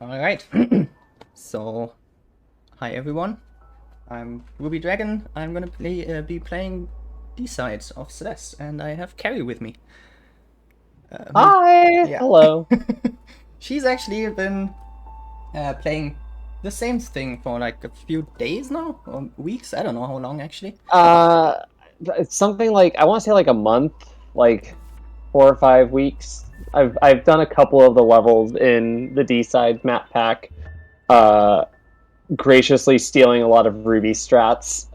Alright, so hi everyone, I'm Rubydragon. I'm gonna be playing D-Sides of Celeste, and I have Carrie with me. Hi! Yeah. Hello. She's actually been playing the same thing for like a few days now, or weeks, I don't know how long actually. Uh, it's something like, I want to say like a month, like 4 or 5 weeks. I've done a couple of the levels in the D-side map pack, uh, graciously stealing a lot of Ruby strats.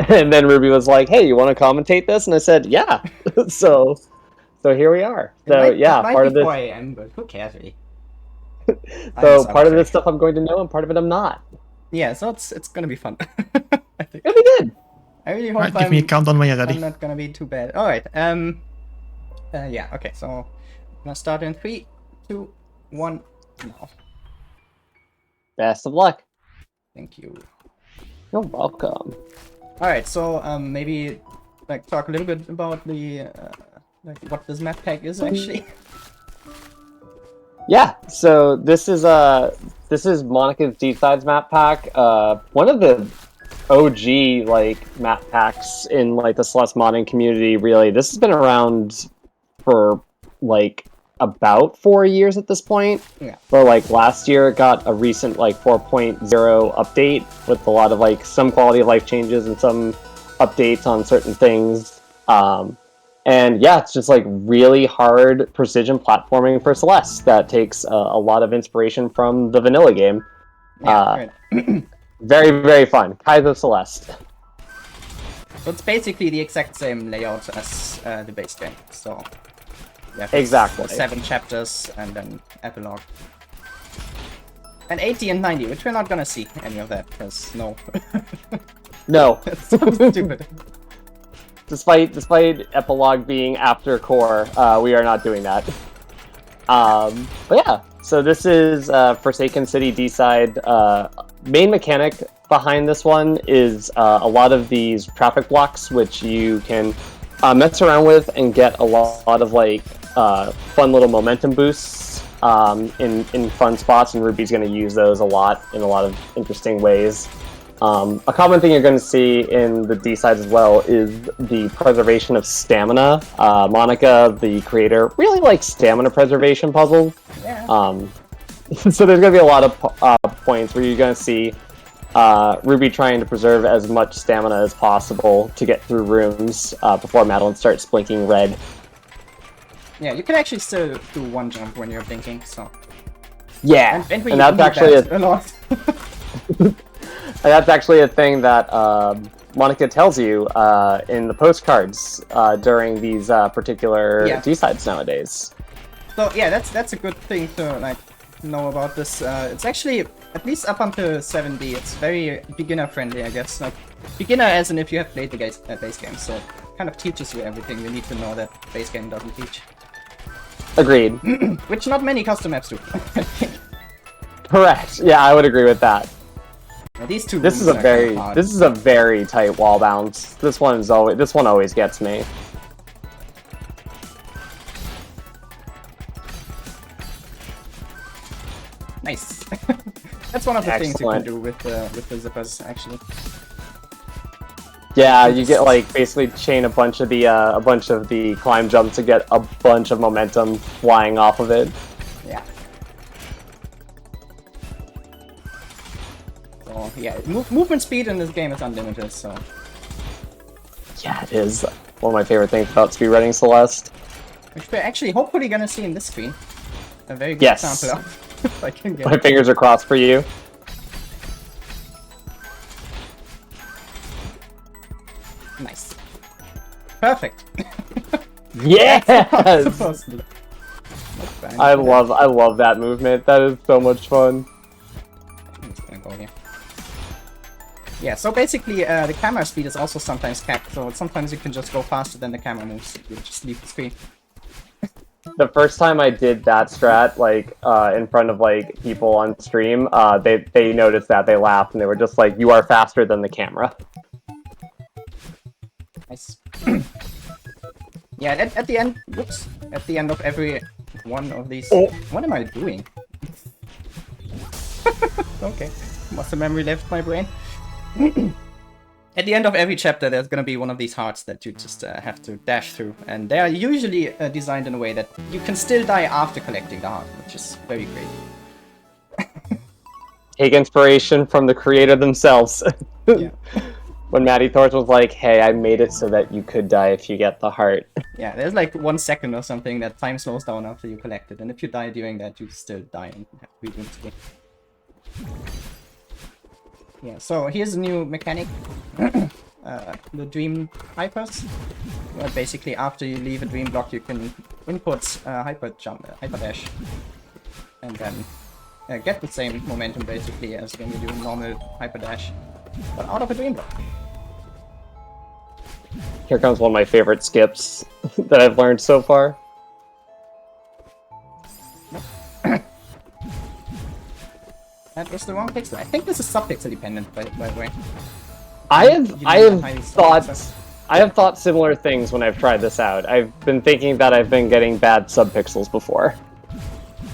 And then Ruby was like, "Hey, you want to commentate this?" And I said, "Yeah." so, so here we are. So It yeah, might part be of this. 4 a.m., but who cares really? I'm So just part of arbitrary. this stuff I'm going to know, and part of it I'm not. Yeah, so it's gonna be fun. I think. It'll be good. I really hope Alright, give me a countdown when you're ready. I'm not gonna be too bad. Alright, yeah, okay, so I'm gonna start in 3, 2, 1, now. Best of luck. Thank you. You're welcome. Alright, so maybe like talk a little bit about the like what this map pack is actually. Yeah, so this is Monica's D-Sides map pack. One of the OG like map packs in like the Celeste modding community. Really, this has been around for like about 4 years at this point. Yeah. But like last year, it got a recent like 4.0 update with a lot of like some quality of life changes and some updates on certain things. And yeah, it's just like really hard precision platforming for Celeste that takes a lot of inspiration from the vanilla game. Yeah, right. Very, very fun. Kaiser Celeste. So it's basically the exact same layout as the base game. So yeah, Exactly. 7 chapters and then epilogue. And 80 and 90, which we're not gonna see any of that, because no. No. That's so stupid. Despite epilogue being after core, we are not doing that. But yeah, so this is Forsaken City D-side. Main mechanic behind this one is a lot of these traffic blocks, which you can mess around with and get a lot of like fun little momentum boosts in fun spots, and Ruby's going to use those a lot in a lot of interesting ways. A common thing you're going to see in the D-sides as well is the preservation of stamina. Monica, the creator, really likes stamina preservation puzzles. Yeah. So there's going to be a lot of points where you're going to see Ruby trying to preserve as much stamina as possible to get through rooms before Madeline starts blinking red. Yeah, you can actually still do one jump when you're blinking, so... Yeah, and that's actually a lot. And that's actually a thing that Monica tells you in the postcards during these particular D-sides nowadays. So yeah, that's a good thing to like know about this. It's actually, at least up until 7B, it's very beginner friendly, I guess. Like beginner as in if you have played the base game, so it kind of teaches you everything you need to know that base game doesn't teach. Agreed. Which not many custom maps do. Correct. Yeah, I would agree with that. Now, these two. This is a very tight wall bounce. This one always gets me. Nice. That's one of the things you can Excellent. do with the zippers, actually. Yeah, you get like basically chain a bunch of the climb jumps to get a bunch of momentum flying off of it. Yeah. So yeah, movement speed in this game is unlimited. So Yeah, it is one of my favorite things about speedrunning Celeste. which we're actually hopefully gonna see in this screen. A very good Yes. example of if I can get My fingers are crossed for you. nice. Perfect. Yes! Supposedly. I love that movement. That is so much fun. I'm just gonna go here. Yeah, so basically the camera speed is also sometimes capped, so sometimes you can just go faster than the camera moves. You just leave the screen. The first time I did that strat, like in front of like people on stream, they noticed that, they laughed, and they were just like, "You are faster than the camera." Nice. Yeah, at the end, whoops, at the end of every one of these... Oh. What am I doing? Okay, muscle memory left my brain. At the end of every chapter, there's gonna be one of these hearts that you just have to dash through, and they are usually designed in a way that you can still die after collecting the heart, which is very great. Take inspiration from the creator themselves. Yeah. When Matty Thorpe was like, hey, I made it so that you could die if you get the heart. Yeah, there's like 1 second or something that time slows down after you collect it, and if you die during that, you still die and have to redo the game. Yeah, so here's a new mechanic. The dream hypers. Where basically after you leave a dream block, you can input hyper dash, and then get the same momentum basically as when you do normal hyper dash, but out of a dream block. Here comes one of my favorite skips that I've learned so far. That was the wrong pixel. I think this is sub-pixel dependent, by the way. I have thought similar things when I've tried this out. I've been thinking that I've been getting bad sub-pixels before.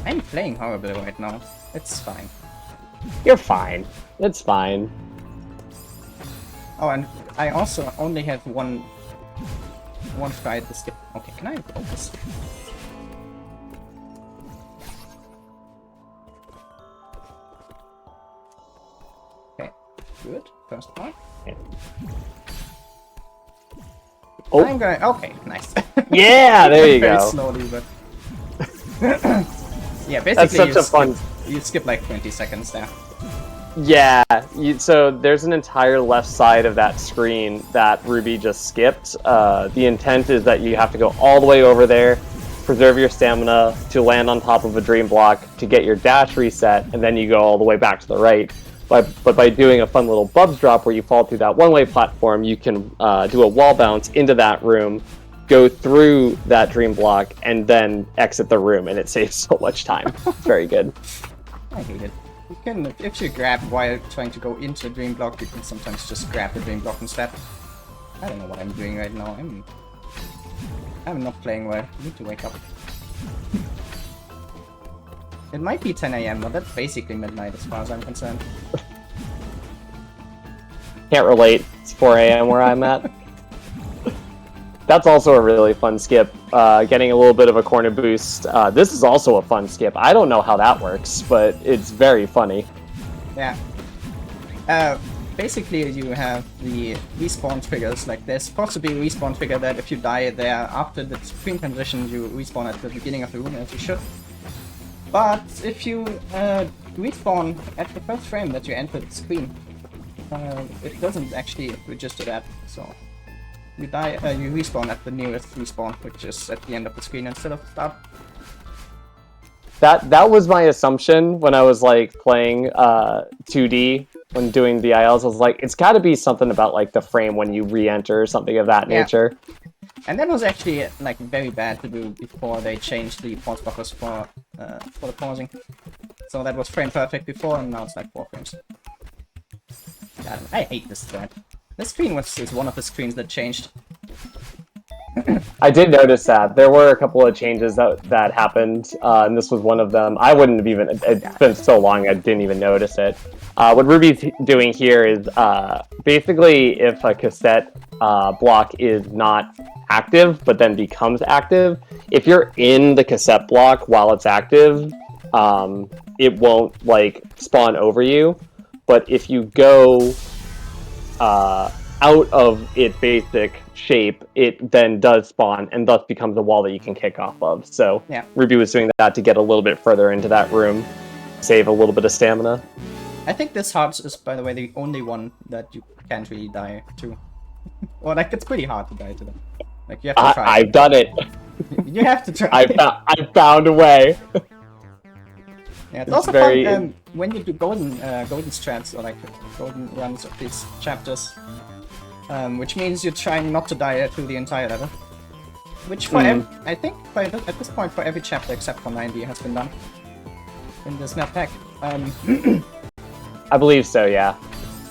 I'm playing horribly right now. It's fine. You're fine. It's fine. Oh, and I also only have one try at the skip. Okay, can I focus? Okay, good. First part. Yeah. Oh. I'm going. Okay, nice. Yeah, there you Very go. slowly, but yeah, basically That's such a fun. You skip like 20 seconds there. Yeah, so there's an entire left side of that screen that Ruby just skipped. The intent is that you have to go all the way over there, preserve your stamina to land on top of a dream block to get your dash reset, and then you go all the way back to the right. But by doing a fun little Bubs drop where you fall through that one-way platform, you can do a wall bounce into that room, go through that dream block, and then exit the room, and it saves so much time. It's very good. I hate it. You can, if you grab while trying to go into a dream block, you can sometimes just grab the dream block instead. I don't know what I'm doing right now. I'm not playing well. I need to wake up. It might be 10 AM, but that's basically midnight as far as I'm concerned. Can't relate. It's 4 AM where I'm at. That's also a really fun skip. Getting a little bit of a corner boost. This is also a fun skip. I don't know how that works, but it's very funny. Yeah. Basically, you have the respawn triggers. Like, there's supposed to be a respawn trigger that if you die there after the screen transition, you respawn at the beginning of the room, as you should. But if you respawn at the first frame that you entered the screen, it doesn't actually register that. So you die. You respawn at the nearest respawn, which is at the end of the screen instead of the start. That was my assumption when I was like playing 2D when doing the ILs. I was like, it's got to be something about like the frame when you re-enter or something of that nature. And that was actually like very bad to do before they changed the pause buffers for the pausing. So that was frame perfect before, and now it's like 4 frames. God, I hate this thread. This screen is one of the screens that changed. I did notice that. There were a couple of changes that happened, and this was one of them. I wouldn't have even... It's been so long, I didn't even notice it. What Ruby's doing here is, basically, if a cassette block is not active, but then becomes active, if you're in the cassette block while it's active, it won't, like, spawn over you. But if you go out of its basic shape, it then does spawn and thus becomes a wall that you can kick off of. So yeah. Ruby was doing that to get a little bit further into that room, save a little bit of stamina. I think this heart is, by the way, the only one that you can't really die to. Or like, it's pretty hard to die to them. Like, you have to try. I've done it. You have to try. I found a way. Yeah, it's also very fun when you do golden strats, or like golden runs of these chapters, which means you're trying not to die through the entire level. Which for I think at this point for every chapter except for 90 has been done in this map pack. I believe so, yeah.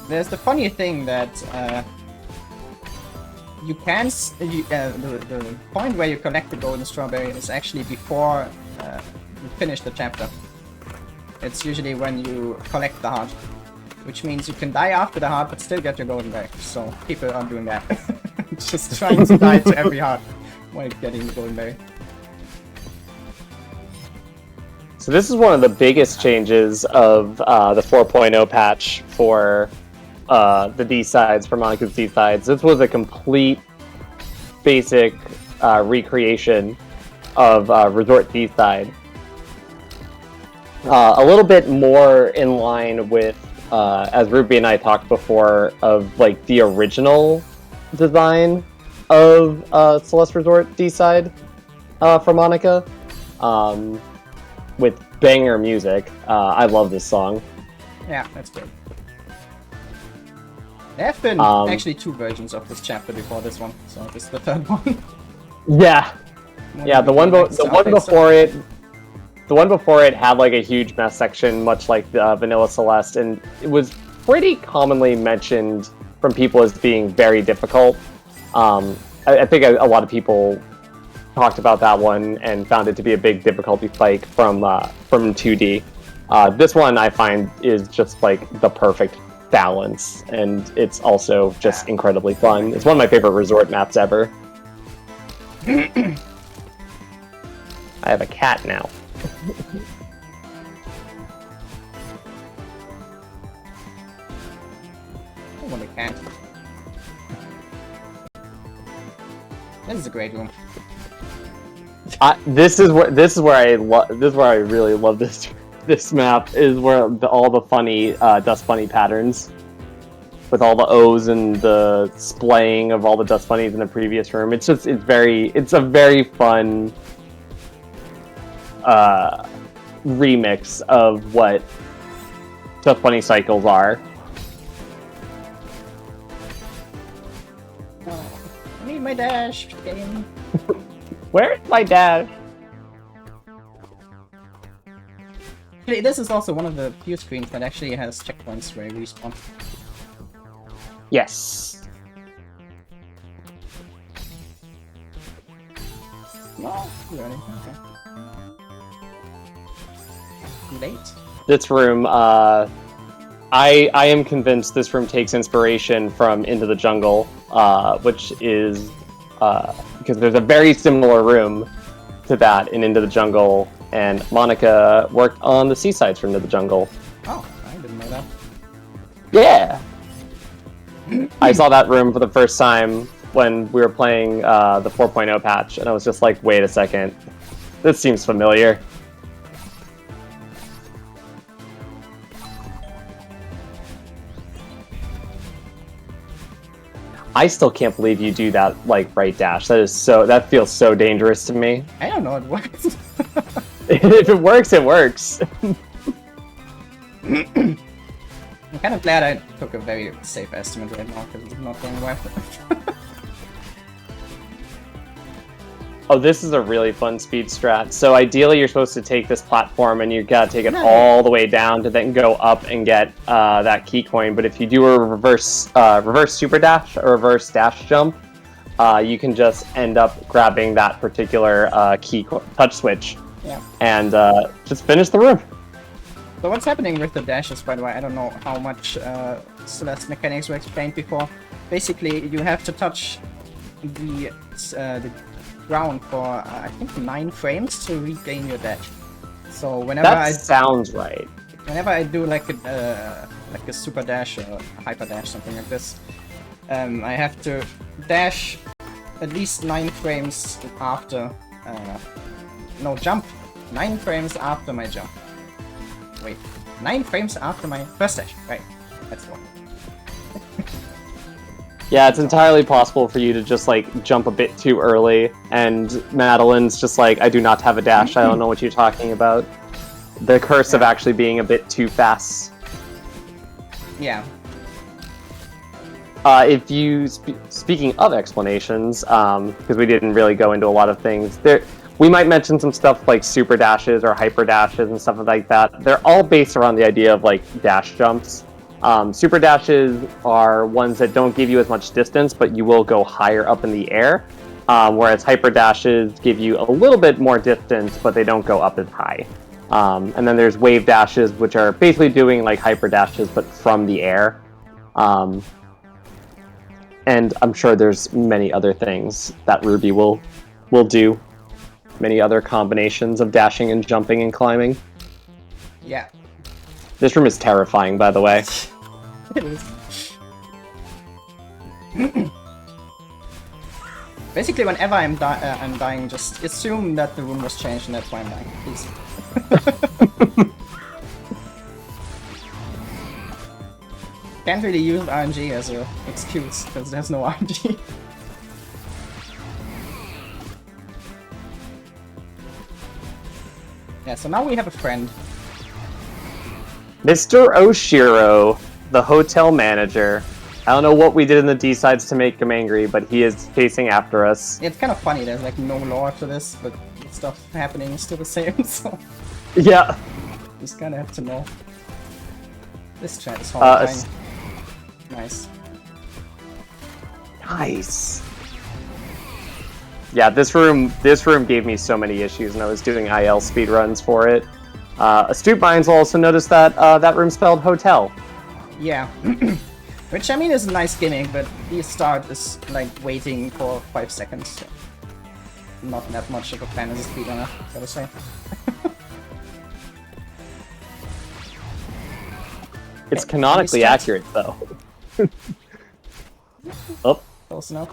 There's the funny thing that you can the point where you collect the golden strawberry is actually before you finish the chapter. it's usually when you collect the heart. Which means you can die after the heart, but still get your golden berry. So people aren't doing that. Just trying to die to every heart while getting the golden berry. So this is one of the biggest changes of the 4.0 patch for the D-sides, for Monica's D-sides. This was a complete basic recreation of Resort D-side. A little bit more in line with, as Ruby and I talked before, of like the original design of Celeste Resort D-side for Monica, with banger music. I love this song. Yeah, that's good. There have been actually 2 versions of this chapter before this one, so this is the 3rd one. Yeah, yeah. The one before it had like a huge mess section, much like Vanilla Celeste, and it was pretty commonly mentioned from people as being very difficult. I think a lot of people talked about that one and found it to be a big difficulty spike from 2D. This one I find is just like the perfect balance, and it's also just incredibly fun. It's one of my favorite resort maps ever. I have a cat now. I want a cat. This is a great room. This is where I really love this map, is where all the funny dust bunny patterns, with all the O's and the splaying of all the dust bunnies in the previous room. It's a very fun remix of what dust bunny cycles are. Oh, I need my dash game. Where's my dad? Actually, this is also one of the few screens that actually has checkpoints where you respawn. Yes. No, you're ready. Okay. Too late. This room, I am convinced this room takes inspiration from Into the Jungle, which is because there's a very similar room to that in Into the Jungle, and Monica worked on the seasides for Into the Jungle. Oh, I didn't know that. Yeah! I saw that room for the first time when we were playing the 4.0 patch, and I was just like, wait a second, this seems familiar. I still can't believe you do that, like, right dash. That feels so dangerous to me. I don't know, it works. If it works, it works. I'm kind of glad I took a very safe estimate right now, because it's not going well. Oh, this is a really fun speed strat. So ideally, you're supposed to take this platform and you gotta take it all the way down to then go up and get that key coin. But if you do a reverse super dash or reverse dash jump, you can just end up grabbing that particular touch switch, and just finish the room. So what's happening with the dashes, by the way? I don't know how much Celeste mechanics were explained before. Basically, you have to touch the ground for I think 9 frames to regain your dash. So whenever sounds right. Whenever I do like a super dash or a hyper dash, something like this, I have to dash at least 9 frames after. Jump 9 frames after my jump. Wait, 9 frames after my first dash. Right, that's the one. Yeah, it's entirely possible for you to just, like, jump a bit too early, and Madeline's just like, I do not have a dash, I don't know what you're talking about. The curse of actually being a bit too fast. Yeah. If you, speaking of explanations, because we didn't really go into a lot of things, we might mention some stuff like super dashes or hyper dashes and stuff like that. They're all based around the idea of, like, dash jumps. Super dashes are ones that don't give you as much distance, but you will go higher up in the air, whereas hyper dashes give you a little bit more distance, but they don't go up as high. And then there's wave dashes, which are basically doing like hyper dashes, but from the air. And I'm sure there's many other things that Ruby will do. Many other combinations of dashing and jumping and climbing. Yeah. This room is terrifying, by the way. It is. Basically, whenever I'm dying, just assume that the room was changed and that's why I'm dying. Please. Can't really use RNG as an excuse, because there's no RNG. Yeah, so now we have a friend. Mr. Oshiro, the hotel manager. I don't know what we did in the D-sides to make him angry, but he is chasing after us. It's kind of funny, there's like no lore to this, but stuff happening is still the same, so... Yeah. Just kinda have to know. This chat is horrifying. Nice. Nice. Yeah, this room gave me so many issues, and I was doing IL speedruns for it. Astute minds will also notice that that room spelled hotel. Yeah. Which, I mean, is a nice gimmick, but the start is, like, waiting for 5 seconds. So not that much of a fan as a speedrunner, gotta say. It's canonically accurate, though. Oh. Close enough.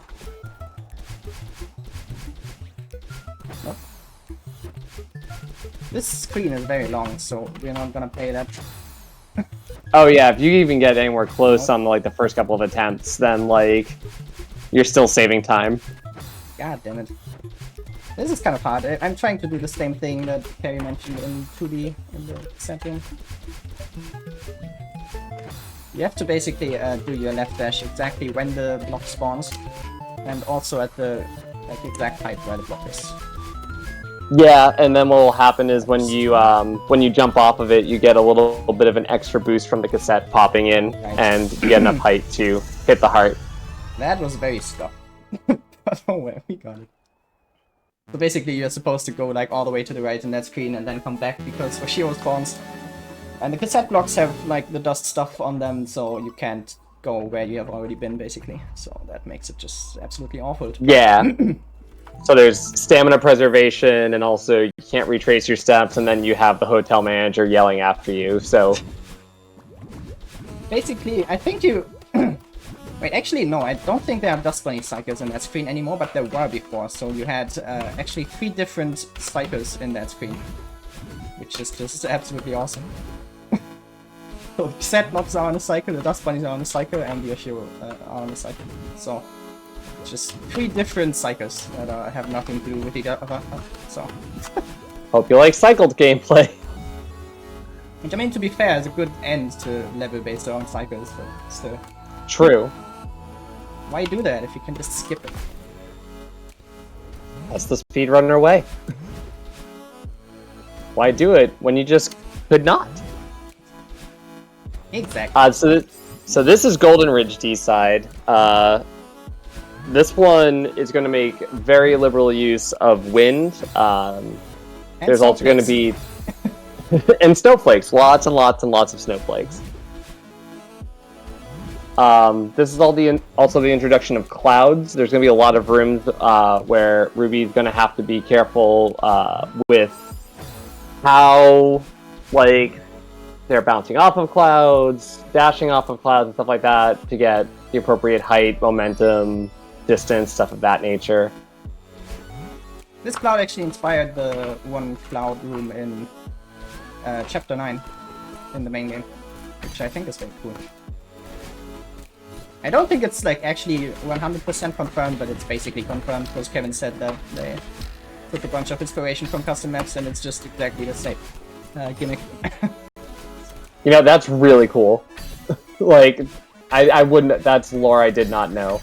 Nope. This screen is very long, so we're not gonna play that. Oh yeah, if you even get anywhere close on like the first couple of attempts, then like you're still saving time. God damn it. This is kind of hard. I'm trying to do the same thing that Carrie mentioned in 2D in the setting. You have to basically do your left dash exactly when the block spawns, and also at the like exact height where the block is. Yeah, and then what will happen is when you jump off of it, you get a little bit of an extra boost from the cassette popping in, Right. and you get enough height to hit the heart. That was very slow. But oh well, we got it. So basically you're supposed to go like all the way to the right in that screen and then come back because Oshiro spawns. And the cassette blocks have like the dust stuff on them, so you can't go where you have already been basically. So that makes it just absolutely awful. Yeah. So there's stamina preservation, and also you can't retrace your steps, and then you have the hotel manager yelling after you, so... Basically, I think you... Wait, actually no, I don't think there are dust bunny cycles in that screen anymore, but there were before, so you had actually 3 different cycles in that screen. Which is just absolutely awesome. So the cassette blocks are on a cycle, the dust bunnies are on a cycle, and the Oshiro are on a cycle. So... just 3 different cycles that have nothing to do with each other, so... Hope you like cycled gameplay. Which, I mean, to be fair, is a good end to level based around cycles, but still. True. Why do that if you can just skip it? That's the speedrunner way. Why do it when you just could not? Exactly. So this is Golden Ridge D-side. This one is going to make very liberal use of wind. There's also going to be... and snowflakes. Lots and lots and lots of snowflakes. This is also the introduction of clouds. There's going to be a lot of rooms where Ruby's going to have to be careful with how, like, they're bouncing off of clouds, dashing off of clouds and stuff like that to get the appropriate height, momentum, distance, stuff of that nature. This cloud actually inspired the one cloud room in Chapter 9 in the main game, which I think is very cool. I don't think it's like actually 100% confirmed, but it's basically confirmed because Kevin said that they took a bunch of inspiration from custom maps and it's just exactly the same gimmick. You know, that's really cool. Like, I wouldn't... That's lore I did not know.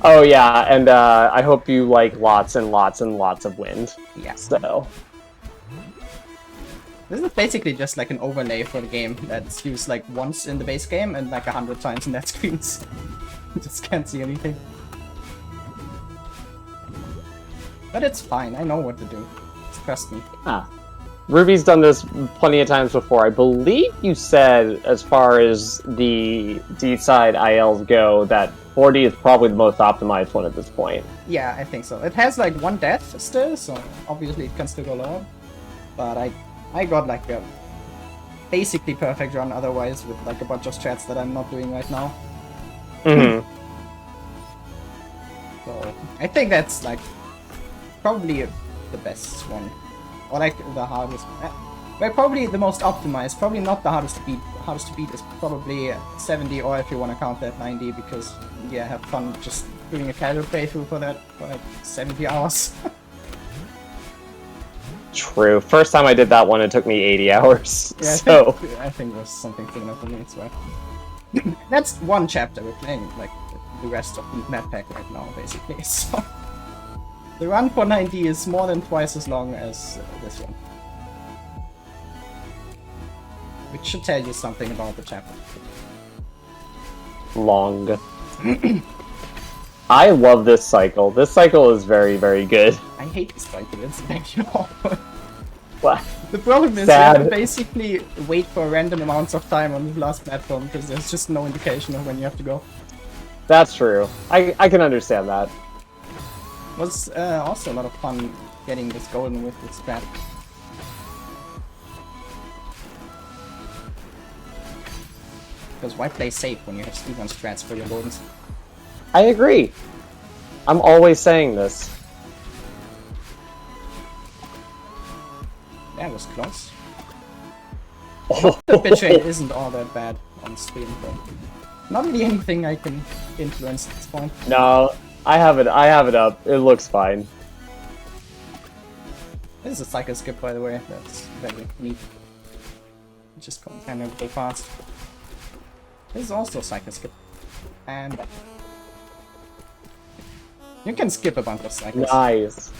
Oh yeah, and I hope you like lots and lots and lots of wind. Yeah. So... This is basically just like an overlay for the game that's used like once in the base game and like 100 times in that screen. You just can't see anything. But it's fine, I know what to do. Trust me. Ah. Ruby's done this plenty of times before. I believe you said, as far as the D-side ILs go, that 40 is probably the most optimized one at this point. Yeah, I think so. It has like one death still, so obviously it can still go lower. But I got like a basically perfect run otherwise with like a bunch of strats that I'm not doing right now. Mm-hmm. So I think that's like probably the best one. Or like the hardest. Well, probably the most optimized. Probably not the hardest to beat. Hardest to beat is probably 70, or if you want to count that 90, because yeah, have fun just doing a casual playthrough for that for like 70 hours. True. First time I did that one, it took me 80 hours. Yeah, So I think it was something similar for me as well. That's one chapter. We're playing like the rest of the map pack right now, basically. So the run for 90 is more than twice as long as this one. Which should tell you something about the chapter. long. I love this cycle. This cycle is very, very good. I hate this cycle, it's actually awful. What? The problem is you have to basically wait for random amounts of time on the last platform because there's just no indication of when you have to go. That's true. I can understand that. It was also a lot of fun getting this golden with this strat. Because why play safe when you have speedrun strats for your goldens? I agree. I'm always saying this. That was close. The pitch rate isn't all that bad on stream, though. Not really anything I can influence at this point. No, I have it up. It looks fine. This is a cycle skip, by the way. That's very neat. Just kind of go fast. This is also a cycle skip. And you can skip a bunch of cycles. Nice.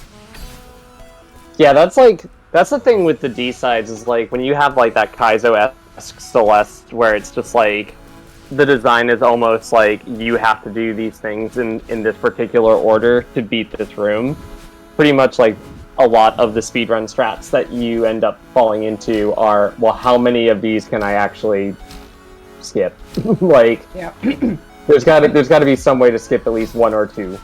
Yeah, that's the thing with the D sides is like when you have like that Kaizo-esque Celeste where it's just like the design is almost like you have to do these things in this particular order to beat this room. Pretty much like a lot of the speedrun strats that you end up falling into are, well, how many of these can I actually skip? Like, yeah. there's gotta be some way to skip at least one or two.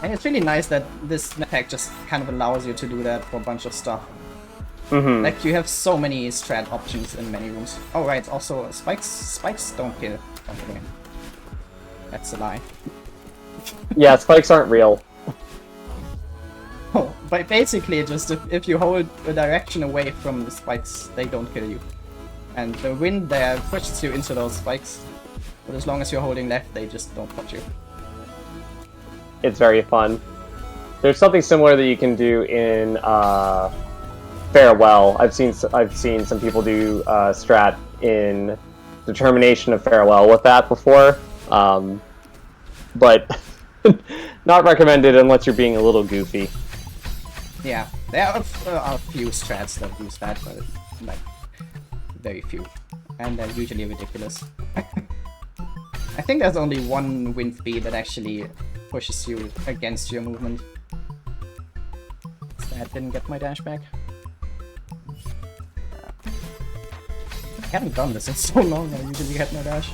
And it's really nice that this pack just kind of allows you to do that for a bunch of stuff. Mm-hmm. Like, you have so many strat options in many rooms. Oh, right, also, spikes don't kill. Don't kill him. That's a lie. Yeah, spikes aren't real. Oh, but basically, just if you hold a direction away from the spikes, they don't kill you. And the wind there pushes you into those spikes. But as long as you're holding left, they just don't touch you. It's very fun. There's something similar that you can do in Farewell. I've seen some people do strat in Determination of Farewell with that before, but not recommended unless you're being a little goofy. Yeah, there are a few strats that use that, but like very few, and they're usually ridiculous. I think there's only one wind speed that actually pushes you against your movement. That didn't get my dash back. I haven't done this in so long, I usually get my dash.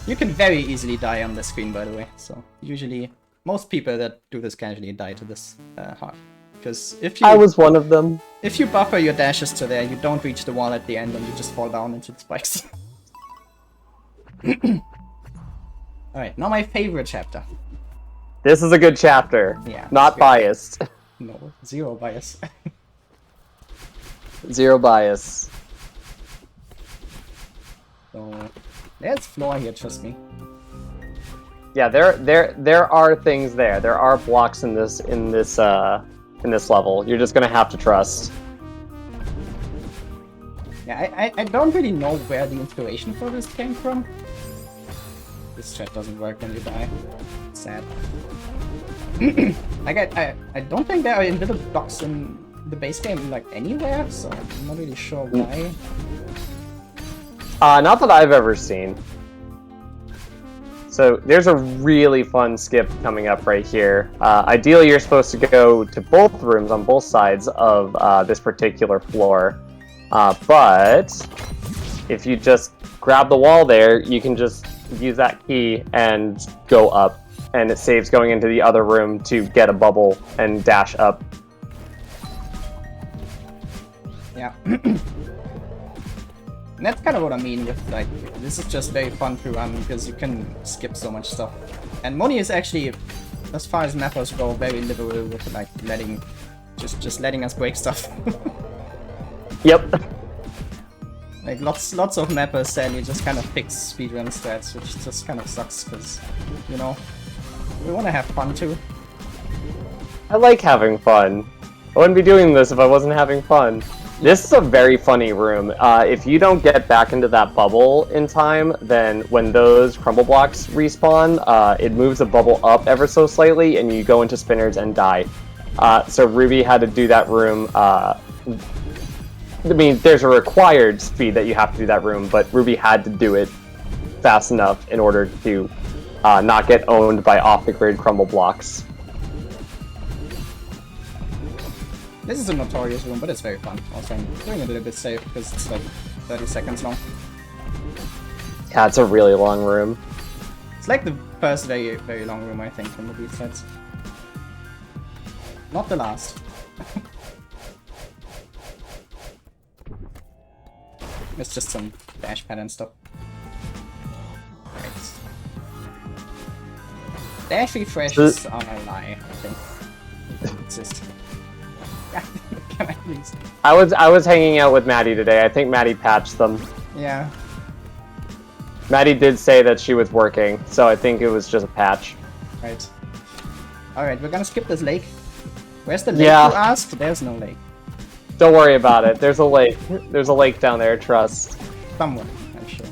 You can very easily die on the screen, by the way, so usually most people that do this casually die to this hard. Because if you... I was one of them. If you buffer your dashes to there, you don't reach the wall at the end and you just fall down into the spikes. Alright, now my favorite chapter. This is a good chapter. Yeah. Not biased. No, zero bias. Zero bias. So, there's floor here, trust me. Yeah, there are things there. There are blocks in this level. You're just gonna have to trust. Yeah, I don't really know where the inspiration for this came from. This strat doesn't work when you die. Sad. Like, I don't think there are invisible blocks in the base game, like, anywhere, so I'm not really sure why. Not that I've ever seen. So there's a really fun skip coming up right here. Ideally, you're supposed to go to both rooms on both sides of this particular floor. But if you just grab the wall there, you can just use that key and go up. And it saves going into the other room to get a bubble and dash up. Yeah. And that's kind of what I mean with, like, this is just very fun to run because you can skip so much stuff. And Moni is actually, as far as mappers go, very liberal with, like, just letting us break stuff. Yep. Like, lots of mappers sadly just kind of fix speedrun stats, which just kind of sucks because, you know, we want to have fun too. I like having fun. I wouldn't be doing this if I wasn't having fun. This is a very funny room. If you don't get back into that bubble in time, then when those crumble blocks respawn, it moves the bubble up ever so slightly, and you go into spinners and die. So Ruby had to do that room. I mean, there's a required speed that you have to do that room, but Ruby had to do it fast enough in order to not get owned by off-the-grid crumble blocks. This is a notorious room, but it's very fun. Also, I'm doing it a little bit safe because it's like 30 seconds long. Yeah, it's a really long room. It's like the first very, very long room, I think, from the beat sets. Not the last. It's just some dash pad and stuff. Right. Dash refreshes are a lie, I think. They don't exist. Can I please? I was hanging out with Maddie today. I think Maddie patched them. Yeah. Maddie did say that she was working, so I think it was just a patch. Right. Alright, we're gonna skip this lake. Where's the lake, Yeah. you asked? There's no lake. Don't worry about it. There's a lake. There's a lake down there, trust. Somewhere, I'm sure.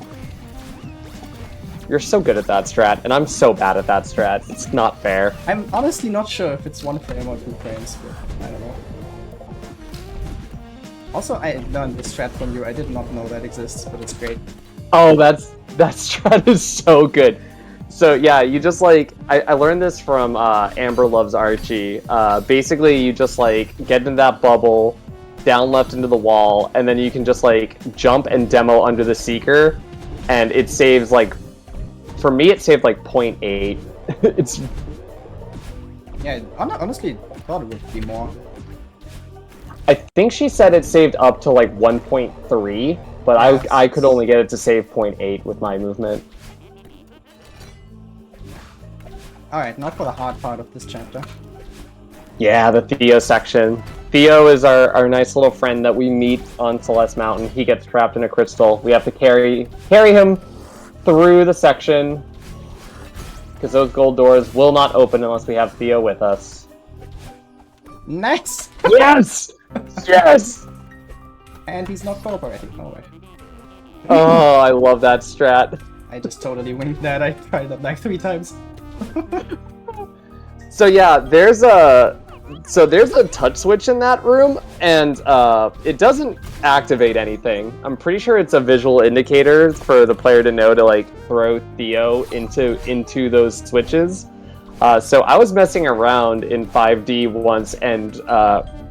You're so good at that strat, and I'm so bad at that strat. It's not fair. I'm honestly not sure if it's 1 frame or 2 frames, but I don't know. Also, I learned this strat from you. I did not know that exists, but it's great. Oh, that strat is so good. So yeah, you just like I learned this from Amber Loves Archie. Basically, you just like get into that bubble, down left into the wall, and then you can just like jump and demo under the seeker, and it saves like, for me it saved like 0.8. It's Yeah, honestly, I thought it would be more. I think she said it saved up to like 1.3, but I could only get it to save 0.8 with my movement. Alright, not for the hard part of this chapter. Yeah, the Theo section. Theo is our nice little friend that we meet on Celeste Mountain. He gets trapped in a crystal. We have to carry him through the section, because those gold doors will not open unless we have Theo with us. Nice! Yes! Yes! And he's not cooperating. Oh, wait. Oh, I love that strat. I just totally winked that. I tried that like 3 times. So yeah, there's a touch switch in that room, and it doesn't activate anything. I'm pretty sure it's a visual indicator for the player to know to like throw Theo into those switches. So I was messing around in 5D once, and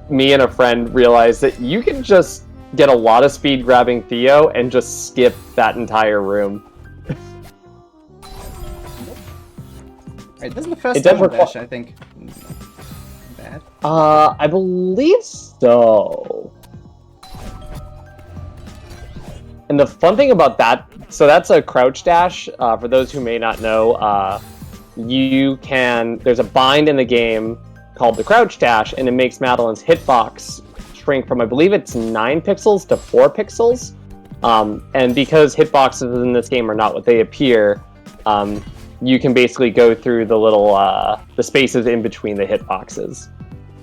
me and a friend realized that you can just get a lot of speed grabbing Theo and just skip that entire room. Right, this is the first double dash, I think. Bad. I believe so. And the fun thing about that, so that's a crouch dash. For those who may not know, there's a bind in the game called the crouch dash, and it makes Madeline's hitbox shrink from, I believe it's 9 pixels to 4 pixels. And because hitboxes in this game are not what they appear, you can basically go through the little the spaces in between the hitboxes.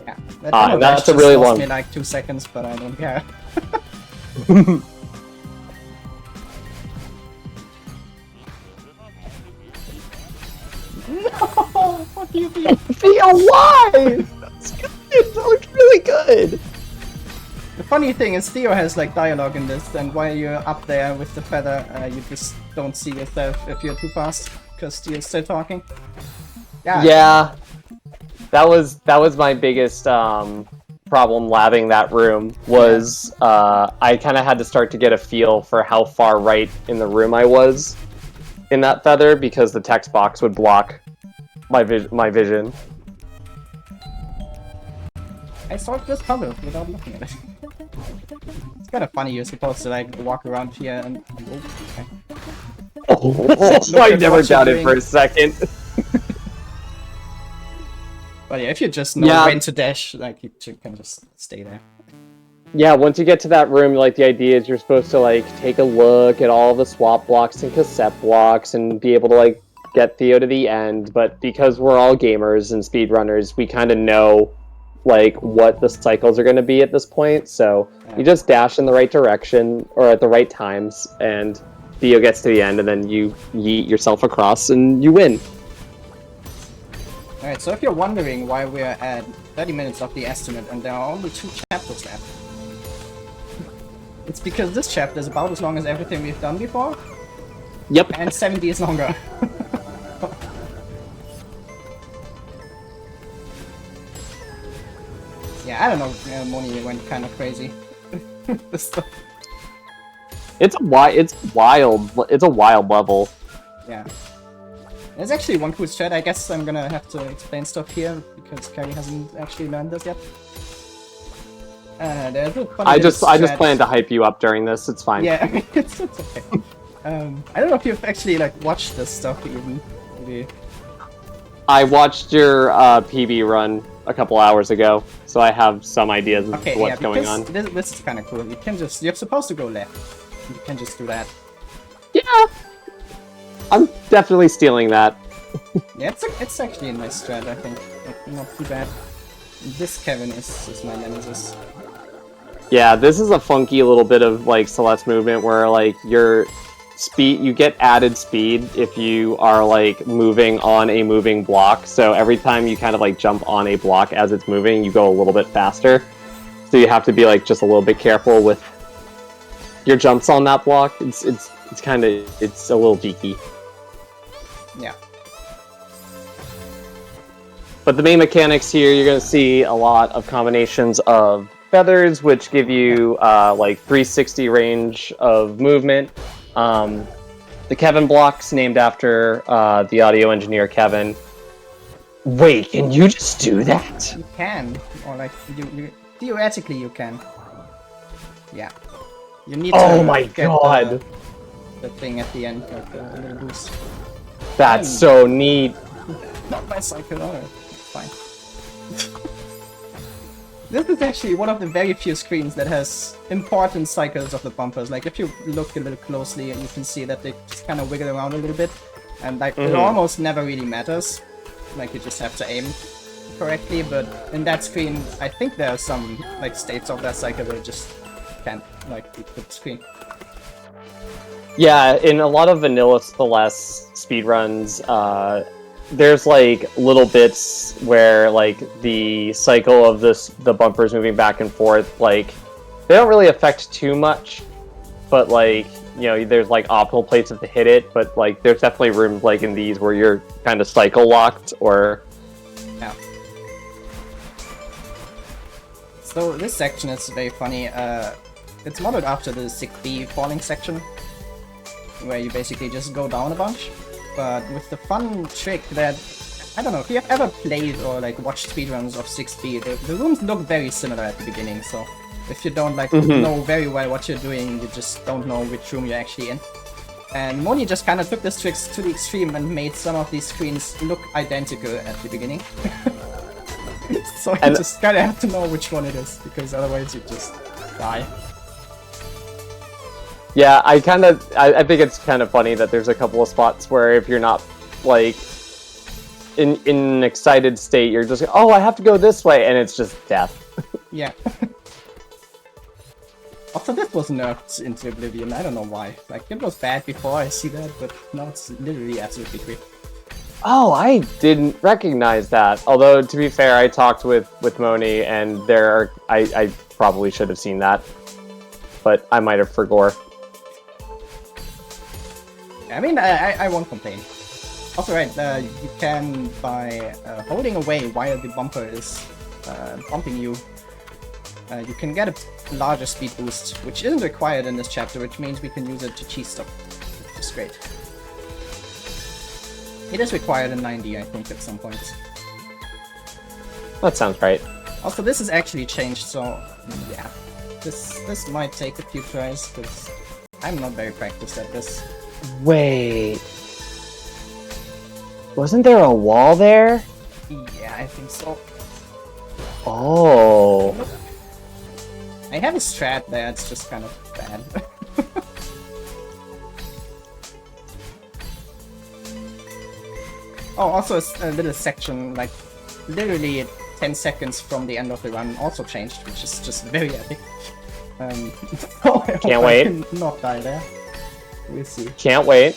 Yeah, that that's a really long. Me like 2 seconds, but I don't care. No! What do you mean? Theo, why? That looked really good. The funny thing is, Theo has like dialogue in this, and while you're up there with the feather, you just don't see yourself if you're too fast. because Steel's still talking. Yeah. That was my biggest problem labbing that room was I kind of had to start to get a feel for how far right in the room I was in that feather because the text box would block my vision. I solved this puzzle without looking at it. It's kind of funny. You're supposed to like walk around here and. Oh, okay. I never doubted for a second. But yeah, if you just know when to dash, like you can just stay there. Yeah, once you get to that room, like the idea is you're supposed to like take a look at all the swap blocks and cassette blocks and be able to like get Theo to the end. But because we're all gamers and speedrunners, we kind of know like what the cycles are going to be at this point. So you just dash in the right direction or at the right times, and Theo gets to the end, and then you yeet yourself across and you win. Alright, so if you're wondering why we're at 30 minutes of the estimate and there are only 2 chapters left, it's because this chapter is about as long as everything we've done before. Yep. And 70 is longer. Yeah, I don't know, Moni went kind of crazy. This stuff. It's a wild level. Yeah. There's actually one cool strat. I guess I'm gonna have to explain stuff here because Carrie hasn't actually learned this yet. There's a funny I just plan to hype you up during this. It's fine. Yeah, I mean, it's okay. I don't know if you've actually like watched this stuff even. Maybe. I watched your PB run a couple hours ago, so I have some ideas of what's going on. This is kind of cool. You're supposed to go left. You can just do that. Yeah. I'm definitely stealing that. Yeah, it's actually a nice strat, I think. Like, not too bad. This Kevin is my nemesis. Yeah, this is a funky little bit of like Celeste movement where like your speed, you get added speed if you are like moving on a moving block. So every time you kind of like jump on a block as it's moving, you go a little bit faster. So you have to be like just a little bit careful with your jumps on that block. It's a little geeky. Yeah. But the main mechanics here, you're going to see a lot of combinations of feathers, which give you like 360 range of movement. The Kevin blocks, named after the audio engineer Kevin. Wait, can you just do that? You can, or like you theoretically you can. Yeah. You need to. Oh my god! The thing at the end, like the little boost. That's so neat. Not my cycle, no, it's fine. This is actually one of the very few screens that has important cycles of the bumpers. Like if you look a little closely, and you can see that they just kind of wiggle around a little bit, and like it almost never really matters. Like you just have to aim correctly. But in that screen, I think there are some like states of that cycle that just can't like be put screen. Yeah, in a lot of vanilla Celeste speedruns, there's like little bits where like the cycle of the bumpers moving back and forth, like they don't really affect too much, but like, you know, there's like optimal places to hit it, but like there's definitely rooms like in these where you're kind of cycle locked or... Yeah. So this section is very funny. It's modeled after the 6B falling section, where you basically just go down a bunch, but with the fun trick that, I don't know, if you have ever played or like watched speedruns of 6B, the rooms look very similar at the beginning, so if you don't like know very well what you're doing, you just don't know which room you're actually in. And Moni just kind of took this trick to the extreme and made some of these screens look identical at the beginning. So you just kind of have to know which one it is, because otherwise you just die. Yeah, I think it's kind of funny that there's a couple of spots where if you're not, like, in an excited state, you're just, oh, I have to go this way, and it's just death. Yeah. Also, this was nerfed into oblivion, I don't know why. Like, it was bad before, I see that, but now it's literally absolutely great. Oh, I didn't recognize that. Although, to be fair, I talked with Moni, and I probably should have seen that. But I might have forgot. I mean, I won't complain. Also, right, you can, by holding away while the bumper is bumping you, you can get a larger speed boost, which isn't required in this chapter, which means we can use it to cheese stop, which is great. It is required in 9D, I think, at some point. That sounds right. Also, this is actually changed, so yeah. This might take a few tries, because I'm not very practiced at this. Wait. Wasn't there a wall there? Yeah, I think so. Oh. I have a strat there, it's just kind of bad. Oh, also a little section, like, literally 10 seconds from the end of the run also changed, which is just very epic. Oh, I Can't wait. I can not die there. We'll see. Can't wait.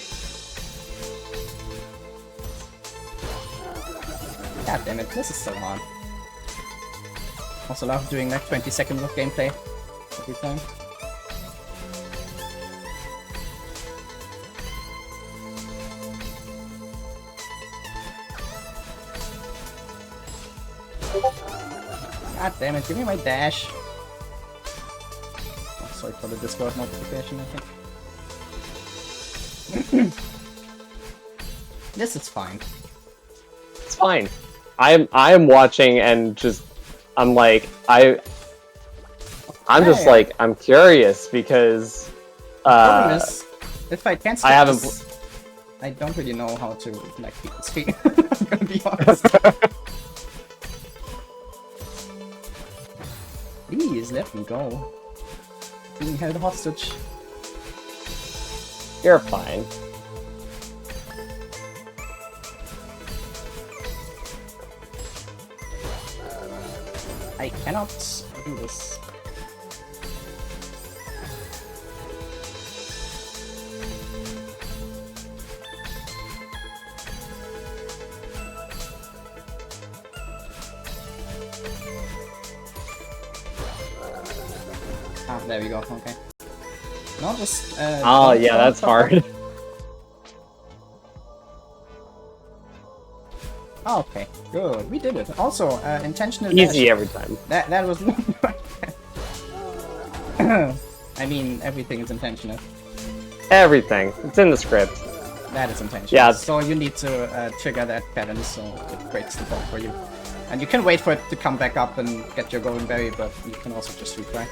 God damn it, this is so hard. Also love doing like 20 seconds of gameplay every time. God damn it, give me my dash. Oh, sorry for the Discord notification, I think. This is fine. It's fine. I am watching and just I'm like I'm just like I'm curious because Problem is, if I can't skip I haven't this, I don't really know how to like beat this game. I'm gonna be honest. Please let me go. Being held hostage. You're fine. I cannot do this. Ah, there we go, okay. No, just, oh, yeah, that's hard. Oh, okay, good, we did it. Also, intentional Easy dash. every time. That was not I mean, everything is intentional. Everything. It's in the script. That is intentional. Yeah. So you need to trigger that pattern so it breaks the ball for you. And you can wait for it to come back up and get your golden berry, but you can also just retry.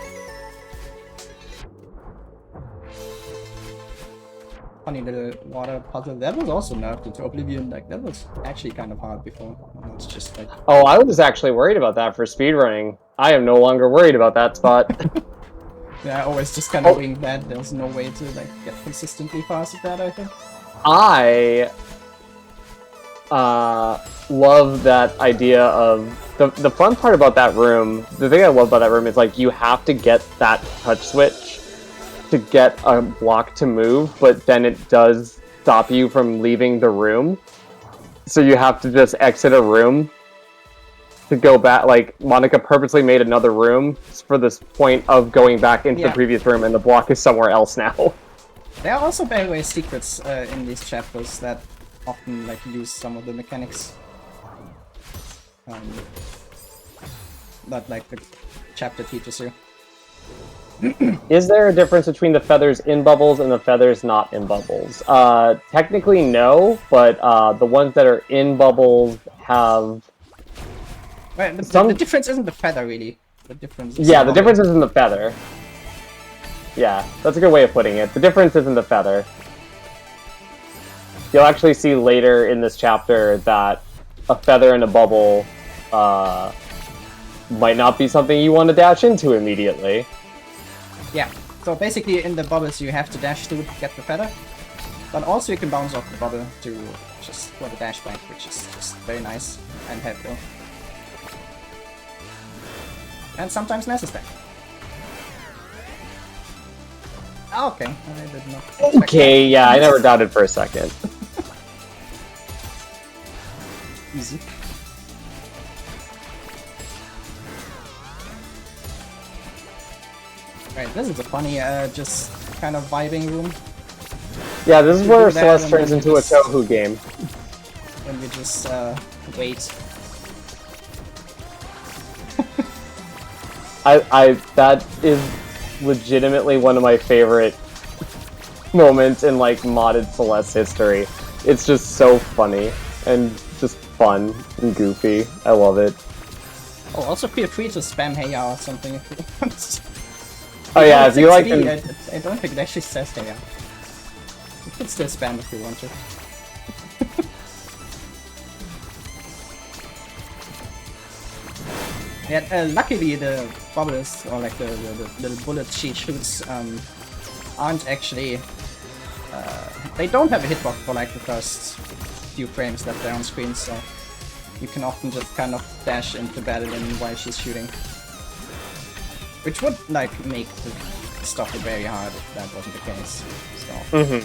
Funny little water puzzle. That was also nerfed into Oblivion. Like, that was actually kind of hard before. And it's just like... Oh, I was actually worried about that for speedrunning. I am no longer worried about that spot. Yeah, I always just kind of wing that. There's no way to like get consistently fast at that, I think. I love that idea of the fun part about that room. The thing I love about that room is like you have to get that touch switch to get a block to move, but then it does stop you from leaving the room. So you have to just exit a room to go back. Like Monica purposely made another room for this point of going back into the previous room, and the block is somewhere else now. There are also, by the way, secrets in these chapters that often like use some of the mechanics that like the chapter teaches you. Is there a difference between the feathers in bubbles and the feathers not in bubbles? Technically no, but the ones that are in bubbles have... Well, the difference isn't the feather, really. The difference is... Yeah, the difference is in the feather. Yeah, that's a good way of putting it. The difference is in the feather. You'll actually see later in this chapter that a feather in a bubble might not be something you want to dash into immediately. Yeah, so basically in the bubbles you have to dash to get the feather, but also you can bounce off the bubble to just for the dash back, which is just very nice and helpful. And sometimes necessary. Okay, I did not expect Okay, that. yeah, I never doubted for a second. Easy. Right, this is a funny, just kind of vibing room. Yeah, this is You where do that Celeste and turns then into a just- Tohu game. and we just wait. That is legitimately one of my favorite moments in like modded Celeste history. It's just so funny and just fun and goofy. I love it. Oh, also feel free to spam hey ya or something if you want. Oh yeah, if you like. I don't think it actually says hey ya. You could still spam if you want to. Yeah, luckily the bubbles, or like the little bullets she shoots, aren't actually... they don't have a hitbox for like the first few frames that they're on screen, so you can often just kind of dash into battling while she's shooting. Which would like make the stuff very hard if that wasn't the case. So.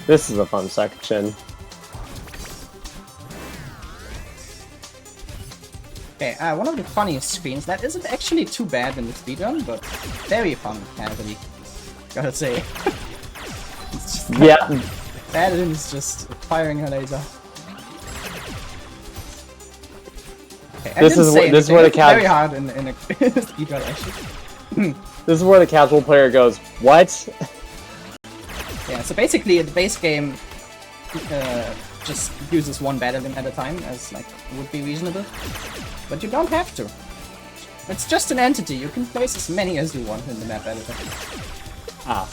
This is a fun section. Okay, one of the funniest screens that isn't actually too bad in the speedrun, but very fun, casually. Gotta say. Yeah. Madeline is just firing her laser. Okay, this is where the very hard in a speedrun actually. This is where the casual player goes, what? Yeah, so basically the base game just uses one battalion at a time, as like would be reasonable. But you don't have to. It's just an entity, you can place as many as you want in the map editor. Ah.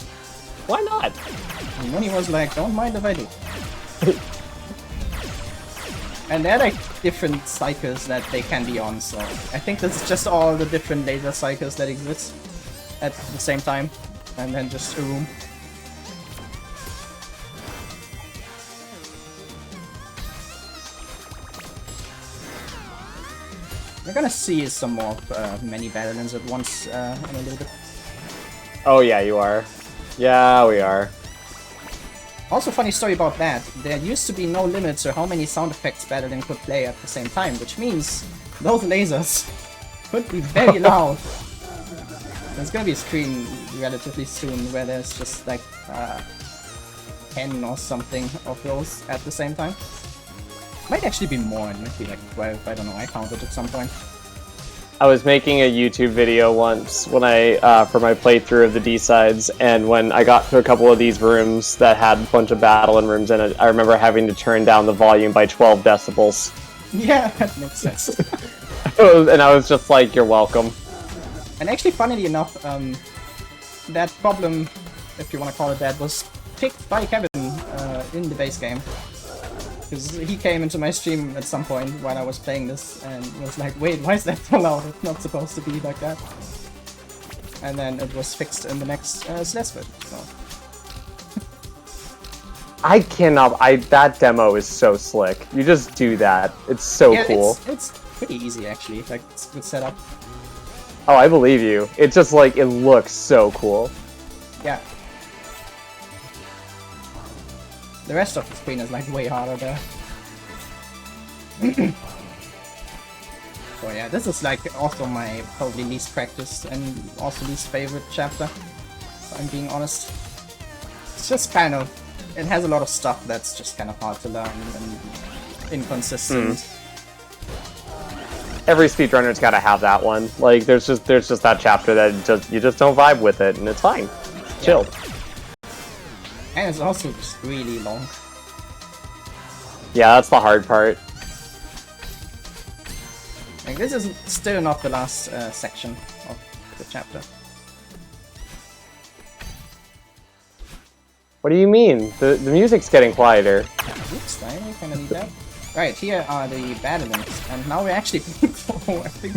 Why not? And Mooney was like, don't mind if I do. And they're like different cycles that they can be on, so I think that's just all the different laser cycles that exist at the same time, and then just a room. We're gonna see some more many battalions at once in a little bit. Oh yeah, you are. Yeah, we are. Also, funny story about that. There used to be no limit to how many sound effects battalion could play at the same time, which means those lasers could be very loud. There's gonna be a screen relatively soon where there's just like 10 or something of those at the same time. Might actually be more, it might be like 12, I don't know, I counted at some point. I was making a YouTube video once when I for my playthrough of the D-sides, and when I got to a couple of these rooms that had a bunch of battling rooms in it, I remember having to turn down the volume by 12 decibels. Yeah, that makes sense. And I was just like, you're welcome. And actually, funnily enough, that problem, if you want to call it that, was picked by Kevin in the base game. Because he came into my stream at some point while I was playing this and was like, wait, why is that so loud? It's not supposed to be like that. And then it was fixed in the next Celeste bit, so. I cannot, that demo is so slick. You just do that. It's so cool. It's pretty easy actually, like it's good setup. Oh, I believe you. It's just like, it looks so cool. Yeah. The rest of the screen is like way harder there. So yeah, this is like also my probably least practiced and also least favorite chapter, if I'm being honest. It's just kind of, it has a lot of stuff that's just kind of hard to learn and inconsistent. Every speedrunner's gotta have that one. Like, there's just that chapter that you just don't vibe with it, and it's fine. It's chill. And it's also just really long. Yeah, that's the hard part. Like, this is still not the last section of the chapter. What do you mean? The music's getting quieter. Oops, I kinda need that. Right, here are the battalions, and now we're actually going forward, I think.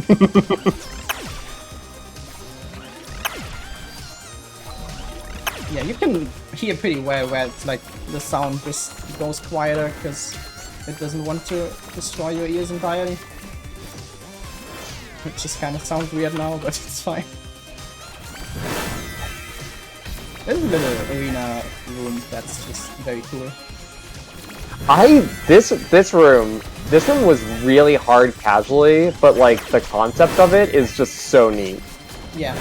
Yeah, you can hear pretty well where it's like the sound just goes quieter because it doesn't want to destroy your ears entirely. It just kind of sounds weird now, but it's fine. There's a little arena room that's just very cool. This room was really hard casually, but like the concept of it is just so neat. Yeah.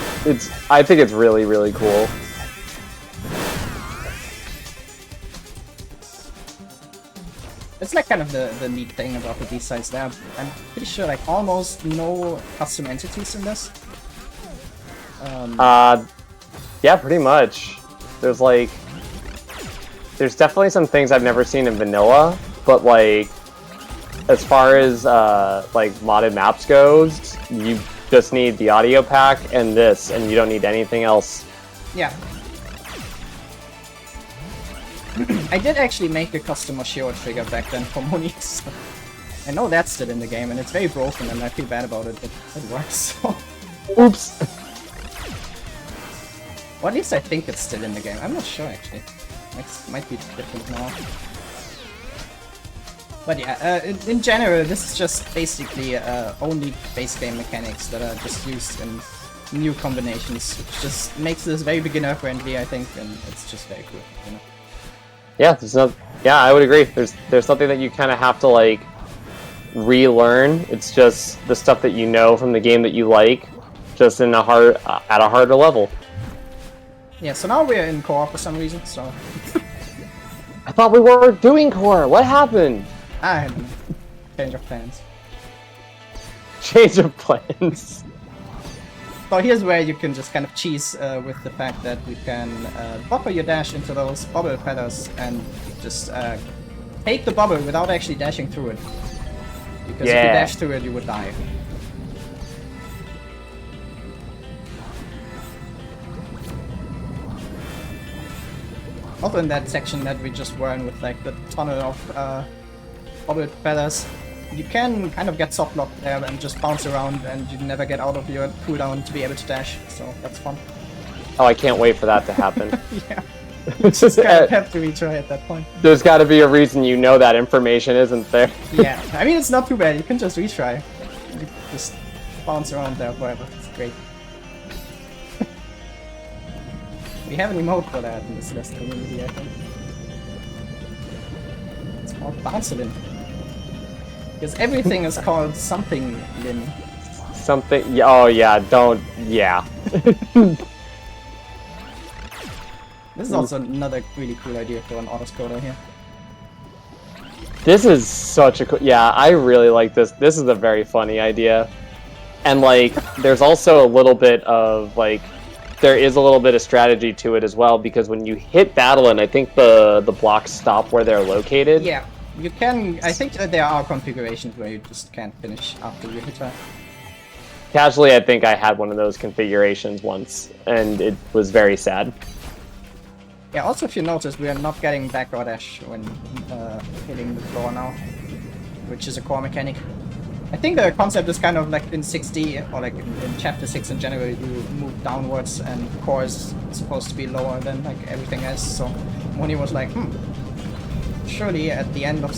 I think it's really, really cool. It's like kind of the neat thing about the D-sides there. I'm pretty sure like almost no custom entities in this. Yeah, pretty much. There's definitely some things I've never seen in vanilla, but like as far as like modded maps goes, you just need the audio pack and this, and you don't need anything else. Yeah. I did actually make a custom Oshiro trigger back then for Moniz. I know that's still in the game, and it's very broken, and I feel bad about it, but it works, so... Oops! Or at least I think it's still in the game. I'm not sure, actually. Might be different now. But yeah, in general, this is just basically only base game mechanics that are just used in new combinations, which just makes this very beginner friendly, I think, and it's just very cool, you know? Yeah, yeah, I would agree. There's something that you kind of have to like relearn. It's just the stuff that you know from the game that you like, just in at a harder level. Yeah, so now we're in core for some reason, so... I thought we were doing core! What happened? I don't know. Change of plans. Change of plans. So here's where you can just kind of cheese with the fact that you can buffer your dash into those bubble feathers and just take the bubble without actually dashing through it. Because if you dash through it, you would die. Also in that section that we just were in with like the tunnel of bubble feathers, you can kind of get soft locked there and just bounce around, and you never get out of your cooldown to be able to dash, so that's fun. Oh, I can't wait for that to happen. Yeah. You just kind of have to retry at that point. There's got to be a reason you know that information isn't there. Yeah, I mean, it's not too bad. You can just retry. You just bounce around there forever. It's great. We have an emote for that in the Celeste community, I think. It's called Bouncelin. Because everything is called something Lin. Something. Oh yeah. Don't. Yeah. This is also another really cool idea for an autoscoder here. This is such a cool. Yeah, I really like this. This is a very funny idea, and like, there's also a little bit of like, there is a little bit of strategy to it as well, because when you hit battle, and I think the blocks stop where they're located. Yeah. You can, I think that there are configurations where you just can't finish after you hit her. Casually, I think I had one of those configurations once, and it was very sad. Yeah, also if you notice, we are not getting backward dash when hitting the floor now, which is a core mechanic. I think the concept is kind of like in 6D, or like in Chapter 6 in general, you move downwards and core is supposed to be lower than like everything else, so Moni was like, surely at the end of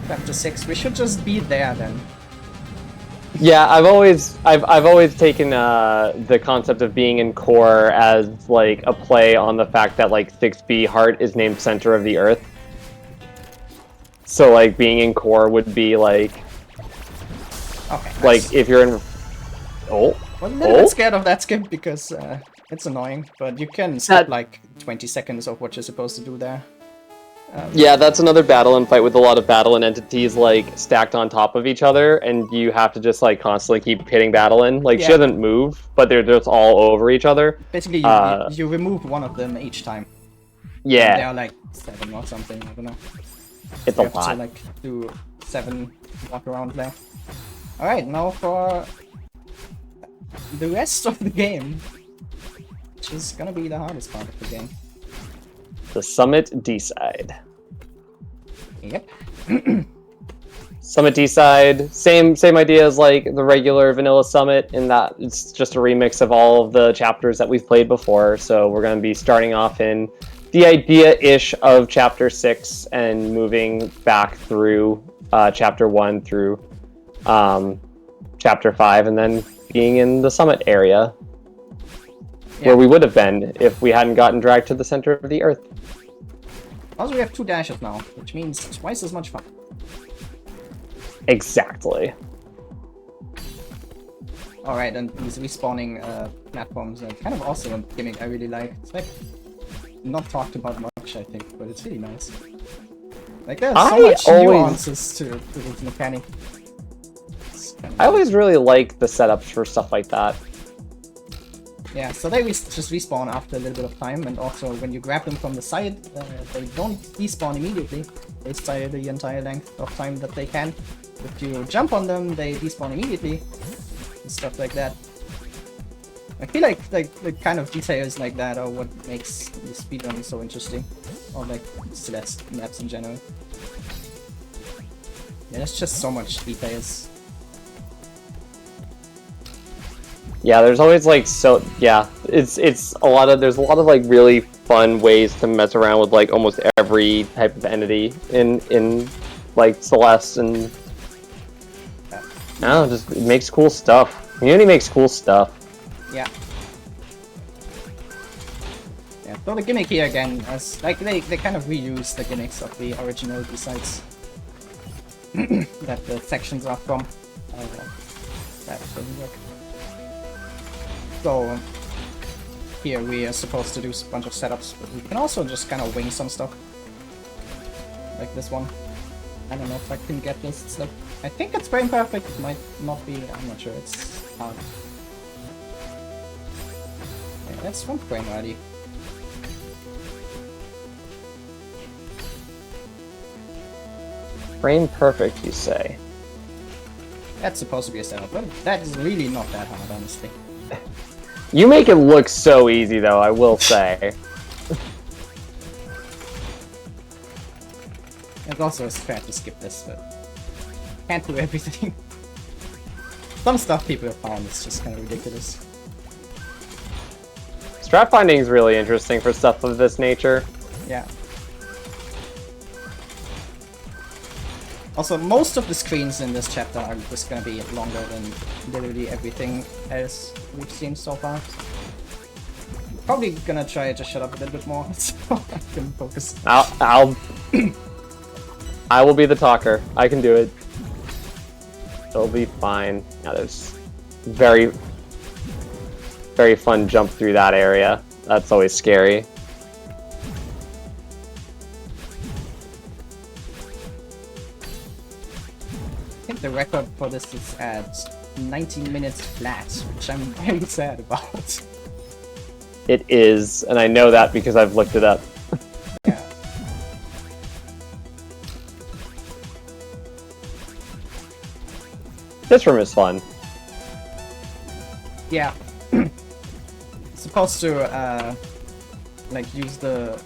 Chapter 6, we should just be there then. Yeah, I've always taken the concept of being in core as like a play on the fact that like 6B heart is named center of the earth. So like being in core would be like, okay, nice. Like if you're in. Oh. I'm a little bit scared of that skip because it's annoying, but you can skip like 20 seconds of what you're supposed to do there. Yeah, that's another battle and fight with a lot of battle and entities like stacked on top of each other, and you have to just like constantly keep hitting battle in. Like she doesn't move, but they're just all over each other. Basically, you remove one of them each time. Yeah. They are like 7 or something. I don't know. It's so a lot. To like do 7 walk around there. All right, now for the rest of the game, which is gonna be the hardest part of the game. The Summit D-side. Yep. Summit D-side, same idea as like the regular vanilla Summit, in that it's just a remix of all of the chapters that we've played before. So we're going to be starting off in the idea-ish of Chapter 6 and moving back through Chapter 1 through Chapter 5, and then being in the Summit area. Where we would have been if we hadn't gotten dragged to the center of the earth. Also, we have 2 dashes now, which means twice as much fun. Exactly. Alright, and these respawning platforms are kind of also a gimmick I really like. It's like not talked about much, I think, but it's really nice. Like there's so much nuances to this mechanic. I always really like the setups for stuff like that. Yeah, so they just respawn after a little bit of time, and also when you grab them from the side, they don't despawn immediately. They stay the entire length of time that they can. If you jump on them, they despawn immediately, and stuff like that. I feel like the kind of details like that are what makes the speedrun so interesting, or like Celeste maps in general. Yeah, there's just so much details. Yeah, there's always like it's a lot of there's a lot of like really fun ways to mess around with like almost every type of entity in like Celeste, and I don't know, just it makes cool stuff. Community makes cool stuff. Yeah. Yeah, so the gimmick here again is like they kind of reuse the gimmicks of the original besides that the sections are from. That doesn't work. So here we are supposed to do a bunch of setups, but we can also just kind of wing some stuff. Like this one. I don't know if I can get this. It's like, I think it's frame perfect, it might not be, I'm not sure, it's hard. Yeah, that's 1 frame already. Frame perfect, you say? That's supposed to be a setup, but that is really not that hard, honestly. You make it look so easy, though, I will say. It's also fair to skip this, but can't do everything. Some stuff people have found is just kind of ridiculous. Strat finding is really interesting for stuff of this nature. Yeah. Also, most of the screens in this chapter are just gonna be longer than literally everything else we've seen so far. Probably gonna try to shut up a little bit more so I can focus. I will be the talker. I can do it. It'll be fine. Yeah, there's very fun jump through that area. That's always scary. I think the record for this is at 19 minutes flat, which I'm very sad about. It is, and I know that because I've looked it up. Yeah. This room is fun. Yeah. Supposed to like use the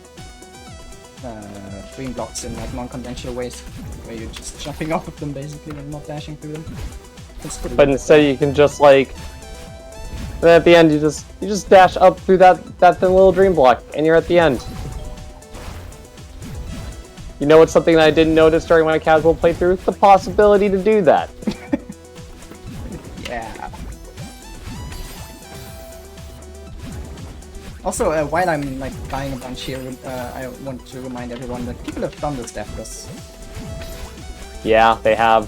green blocks in like non-conventional ways, where you're just jumping off of them basically and not dashing through them. But instead you can just like, then at the end you just dash up through that thin little dream block and you're at the end. You know what's something that I didn't notice during my casual playthrough? The possibility to do that. Yeah. Also, while I'm like buying a bunch here, I want to remind everyone that people have done this deathless. Yeah, they have.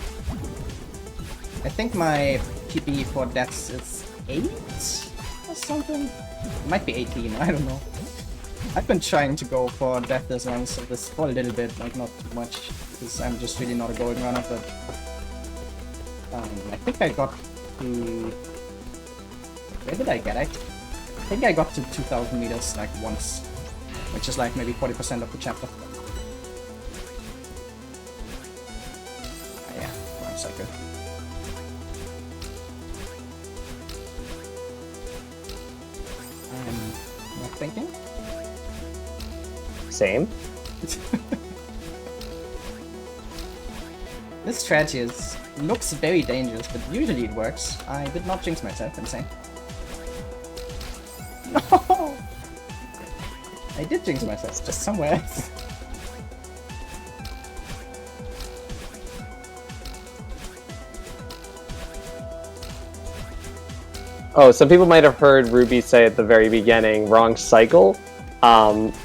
I think my PB for deaths is 8 or something? It might be 18, I don't know. I've been trying to go for deathless runs of this for a little bit, like not too much, because I'm just really not a golden runner, but I think I got to... Where did I get it? I think I got to 2,000 meters like once, which is like maybe 40% of the chapter. Yeah, one second. I'm not thinking. Same. This strategy looks very dangerous, but usually it works. I did not jinx myself, I'm saying. No! I did jinx myself, just somewhere else. Oh, some people might have heard Ruby say at the very beginning, wrong cycle.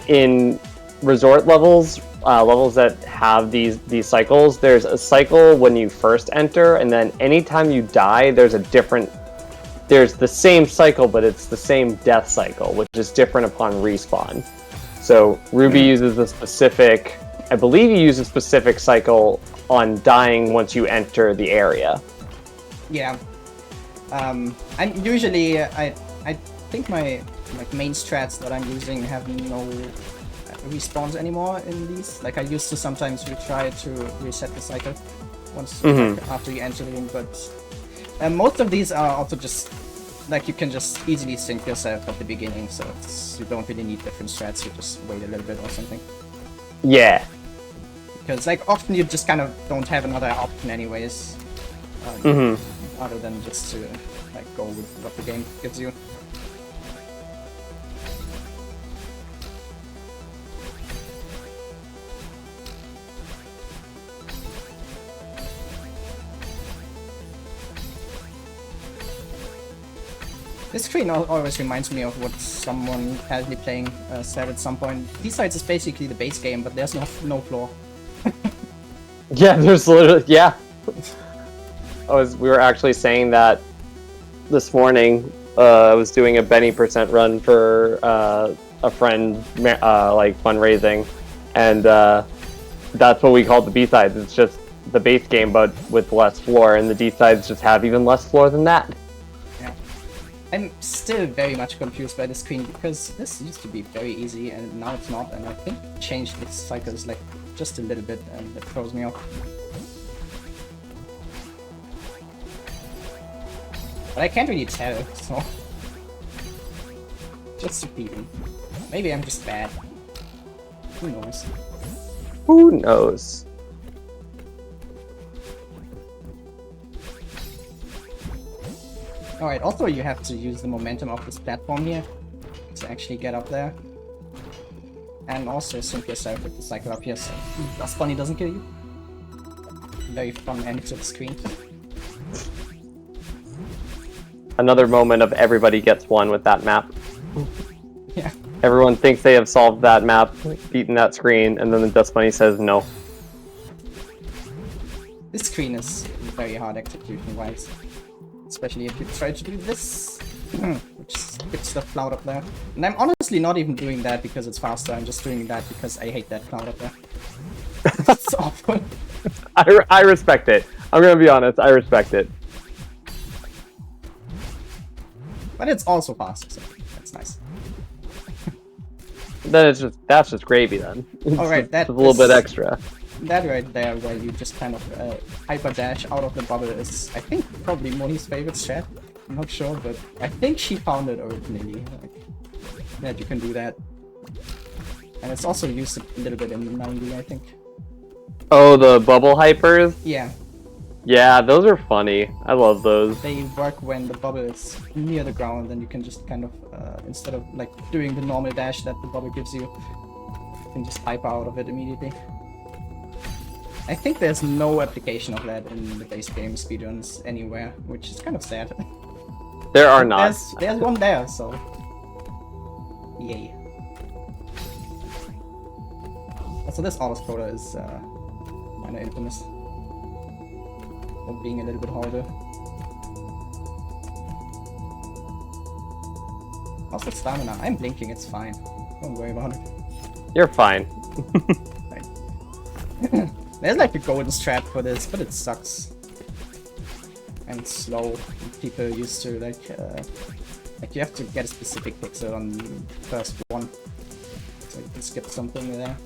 In resort levels, levels that have these cycles, there's a cycle when you first enter, and then anytime you die, there's the same cycle, but it's the same death cycle, which is different upon respawn. So Ruby uses a specific, I believe you use a specific cycle on dying once you enter the area. Yeah. I'm usually, I think my main strats that I'm using have no respawns anymore in these. Like I used to sometimes try to reset the cycle once after you enter the ring, but most of these are also just like you can just easily sync yourself at the beginning, so you don't really need different strats. You just wait a little bit or something. Yeah. Because like often you just kind of don't have another option anyways, other than just to like go with what the game gives you. This screen always reminds me of what someone casually playing said at some point. D-Sides is basically the base game, but there's no floor. Yeah, there's literally, yeah. We were actually saying that this morning. I was doing a Benny % run for a friend, like fundraising, and that's what we call the B-Sides. It's just the base game, but with less floor, and the D-Sides just have even less floor than that. I'm still very much confused by the screen because this used to be very easy and now it's not, and I think changed its cycles like just a little bit and it throws me off. But I can't really tell, so just repeating. Maybe I'm just bad. Who knows? Who knows? Alright, also you have to use the momentum of this platform here to actually get up there. And also sync yourself with the cycle up here so Dust Bunny doesn't kill you. Very fun end to the screen. Another moment of everybody gets one with that map. Yeah. Everyone thinks they have solved that map, beaten that screen, and then the Dust Bunny says no. This screen is very hard execution-wise. Especially if you try to do this, which gets the cloud up there. And I'm honestly not even doing that because it's faster, I'm just doing that because I hate that cloud up there. It's awful. I respect it. I'm gonna be honest, I respect it. But it's also faster, so that's nice. Then that's just gravy then. Alright, that's a little bit extra. That right there, where you just kind of hyper dash out of the bubble, is I think probably Moni's favorite strat. I'm not sure, but I think she found it originally. Like, that you can do that, and it's also used a little bit in 90, I think. Oh, the bubble hypers? Yeah. Yeah, those are funny. I love those. They work when the bubble is near the ground, and you can just kind of, instead of like doing the normal dash that the bubble gives you, you can just hyper out of it immediately. I think there's no application of that in the base game speedruns anywhere, which is kind of sad. There are not. There's one there, so yay. Also, this auto-scroller is kind of infamous for being a little bit harder. Also, stamina. I'm blinking, it's fine. Don't worry about it. You're fine. There's like a golden strat for this, but it sucks. And it's slow. People used to like you have to get a specific pixel on the first one, so you can skip something there.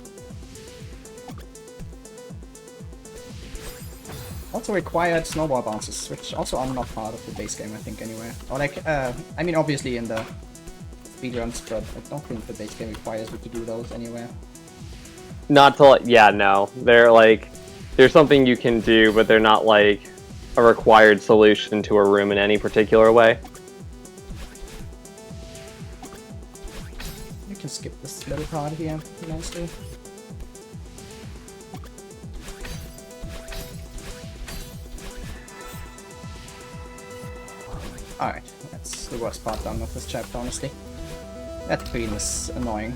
Also required snowball bounces, which also are not part of the base game, I think, anywhere. Or like, I mean, obviously in the speedruns, but I don't think the base game requires you to do those anywhere. Not to, yeah, no. They're like, there's something you can do, but they're not like a required solution to a room in any particular way. You can skip this little part here, nicely. Alright, that's the worst part done of this chapter, honestly. That queen is annoying.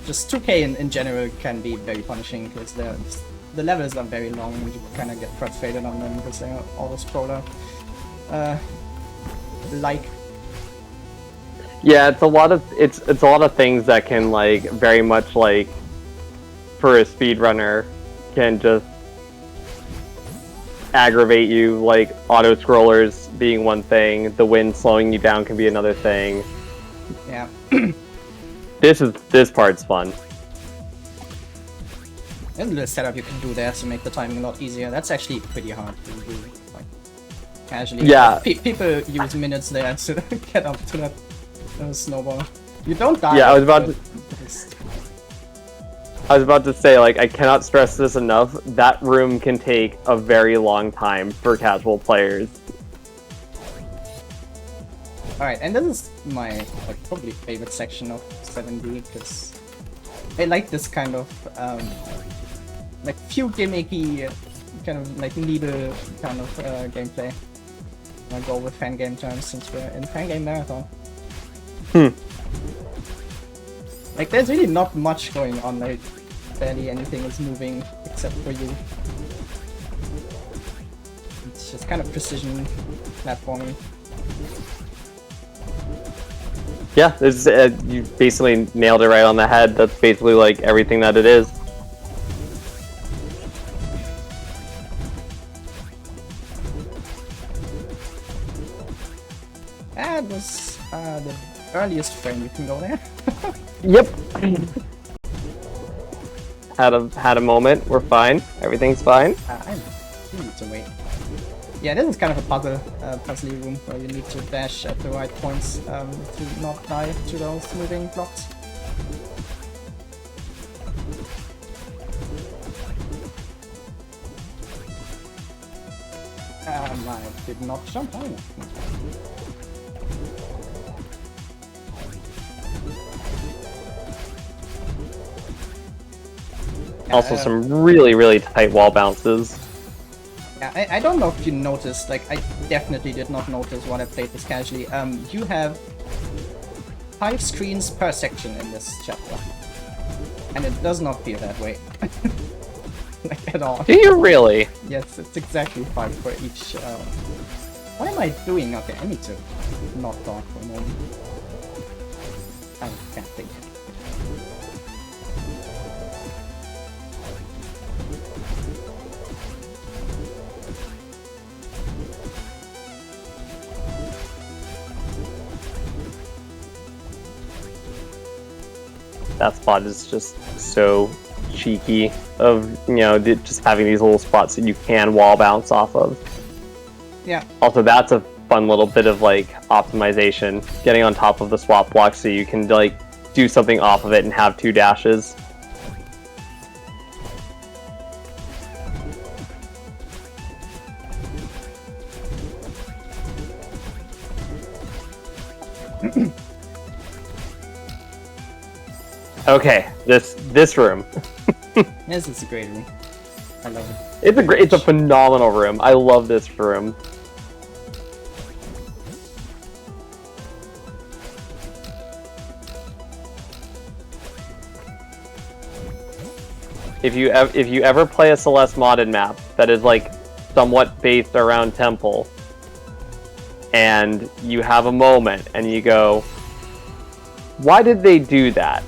just 2K in general can be very punishing because the levels are very long and you kind of get frustrated on them because they're auto-scroller. Yeah, it's a lot of things that can like very much like for a speedrunner can just aggravate you, like auto scrollers being one thing, the wind slowing you down can be another thing. Yeah. This part's fun. There's a little setup you can do there to make the timing a lot easier. That's actually pretty hard to do, like, casually. Yeah. People use minutes there to get up to that snowball. You don't die. Yeah, I was about to say, like, I cannot stress this enough. That room can take a very long time for casual players. Alright, and this is my like probably favorite section of 7D because I like this kind of like few gimmicky kind of like needle kind of gameplay. I'll go with Fangame terms since we're in Fangame Marathon. Like there's really not much going on, like barely anything is moving except for you. It's just kind of precision platforming. Yeah, this you basically nailed it right on the head. That's basically like everything that it is. That was the earliest frame you can go there. Yep. Had a moment. We're fine. Everything's fine. I need to wait. Yeah, this is kind of a puzzly room where you need to dash at the right points to not die to those moving blocks. I did not jump on. Also, some really tight wall bounces. Yeah, I don't know if you noticed, like, I definitely did not notice when I played this casually. You have 5 screens per section in this chapter. And it does not feel that way. Like, at all. Do you really? Yes, it's exactly 5 for each. What am I doing? Okay, I need to not talk for a moment. I can't think. That spot is just so cheeky of, you know, just having these little spots that you can wall bounce off of. Yeah. Also, that's a fun little bit of, like, optimization. Getting on top of the swap block so you can, like, do something off of it and have 2 dashes. Okay, this room. This is a great room. I love it. It's a phenomenal room. I love this room. If you ever play a Celeste modded map that is like somewhat based around Temple, and you have a moment and you go, why did they do that?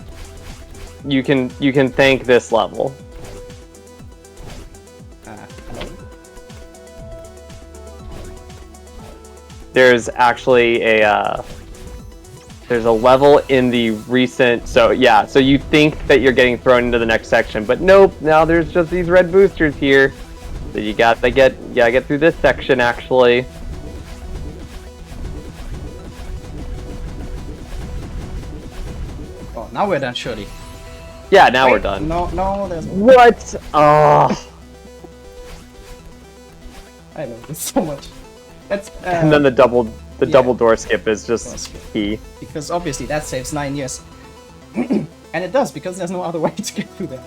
You can thank this level. There's actually a there's a level in the recent, so you think that you're getting thrown into the next section, but nope, now there's just these red boosters here. So you gotta get through this section actually. Oh, now we're done, surely. Yeah, now we're done. No, there's... What? Oh. I love this so much. That's, and then the double door skip is just key. Because obviously that saves 9 years. And it does, because there's no other way to get through that.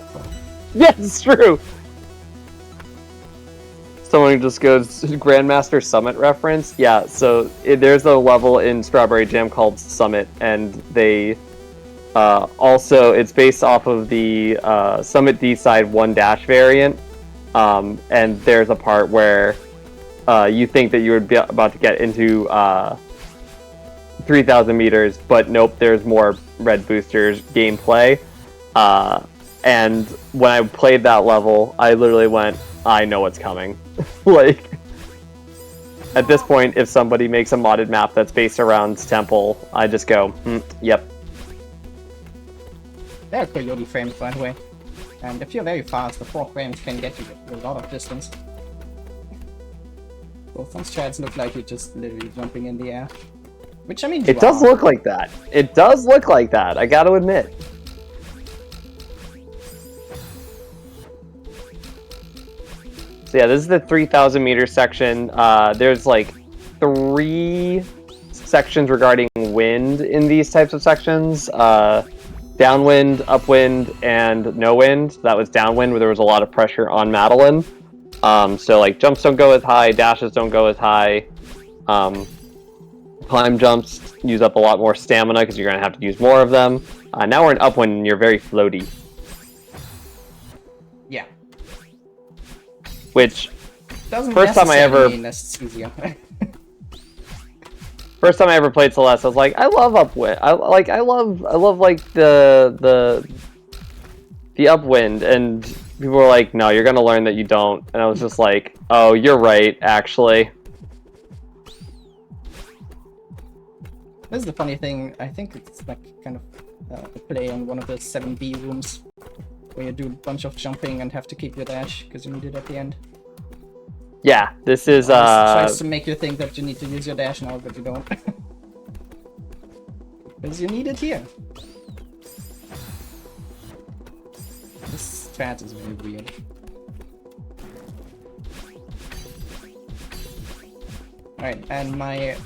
Yes, it's true! Someone who just goes, Grandmaster Summit reference? Yeah, so there's a level in Strawberry Jam called Summit, and they Also, it's based off of the Summit D-Side 1 dash variant, and there's a part where you think that you would be about to get into 3,000 meters, but nope, there's more red boosters gameplay. And when I played that level, I literally went, I know what's coming. Like, at this point, if somebody makes a modded map that's based around Temple, I just go, yep. They're coyote frames, by the way. And if you're very fast, the 4 frames can get you a lot of distance. Both on strats look like you're just literally jumping in the air. Which, I mean, it does look like that. It does look like that, I gotta admit. So yeah, this is the 3,000 meter section. There's like 3 sections regarding wind in these types of sections. Downwind, upwind, and no wind. That was downwind, where there was a lot of pressure on Madeline. So like jumps don't go as high, dashes don't go as high. Climb jumps use up a lot more stamina because you're going to have to use more of them. Now we're in upwind and you're very floaty. Yeah. Which, doesn't first time I ever... mean that's easier. First time I ever played Celeste, I was like, I love upwind. I love like the upwind, and people were like, no, you're gonna learn that you don't. And I was just like, oh, you're right, actually. This is the funny thing. I think it's like kind of a play on one of the 7B rooms, where you do a bunch of jumping and have to keep your dash because you need it at the end. Yeah, this is It tries to make you think that you need to use your dash now, but you don't. Because you need it here. This strat is very weird. Alright, and my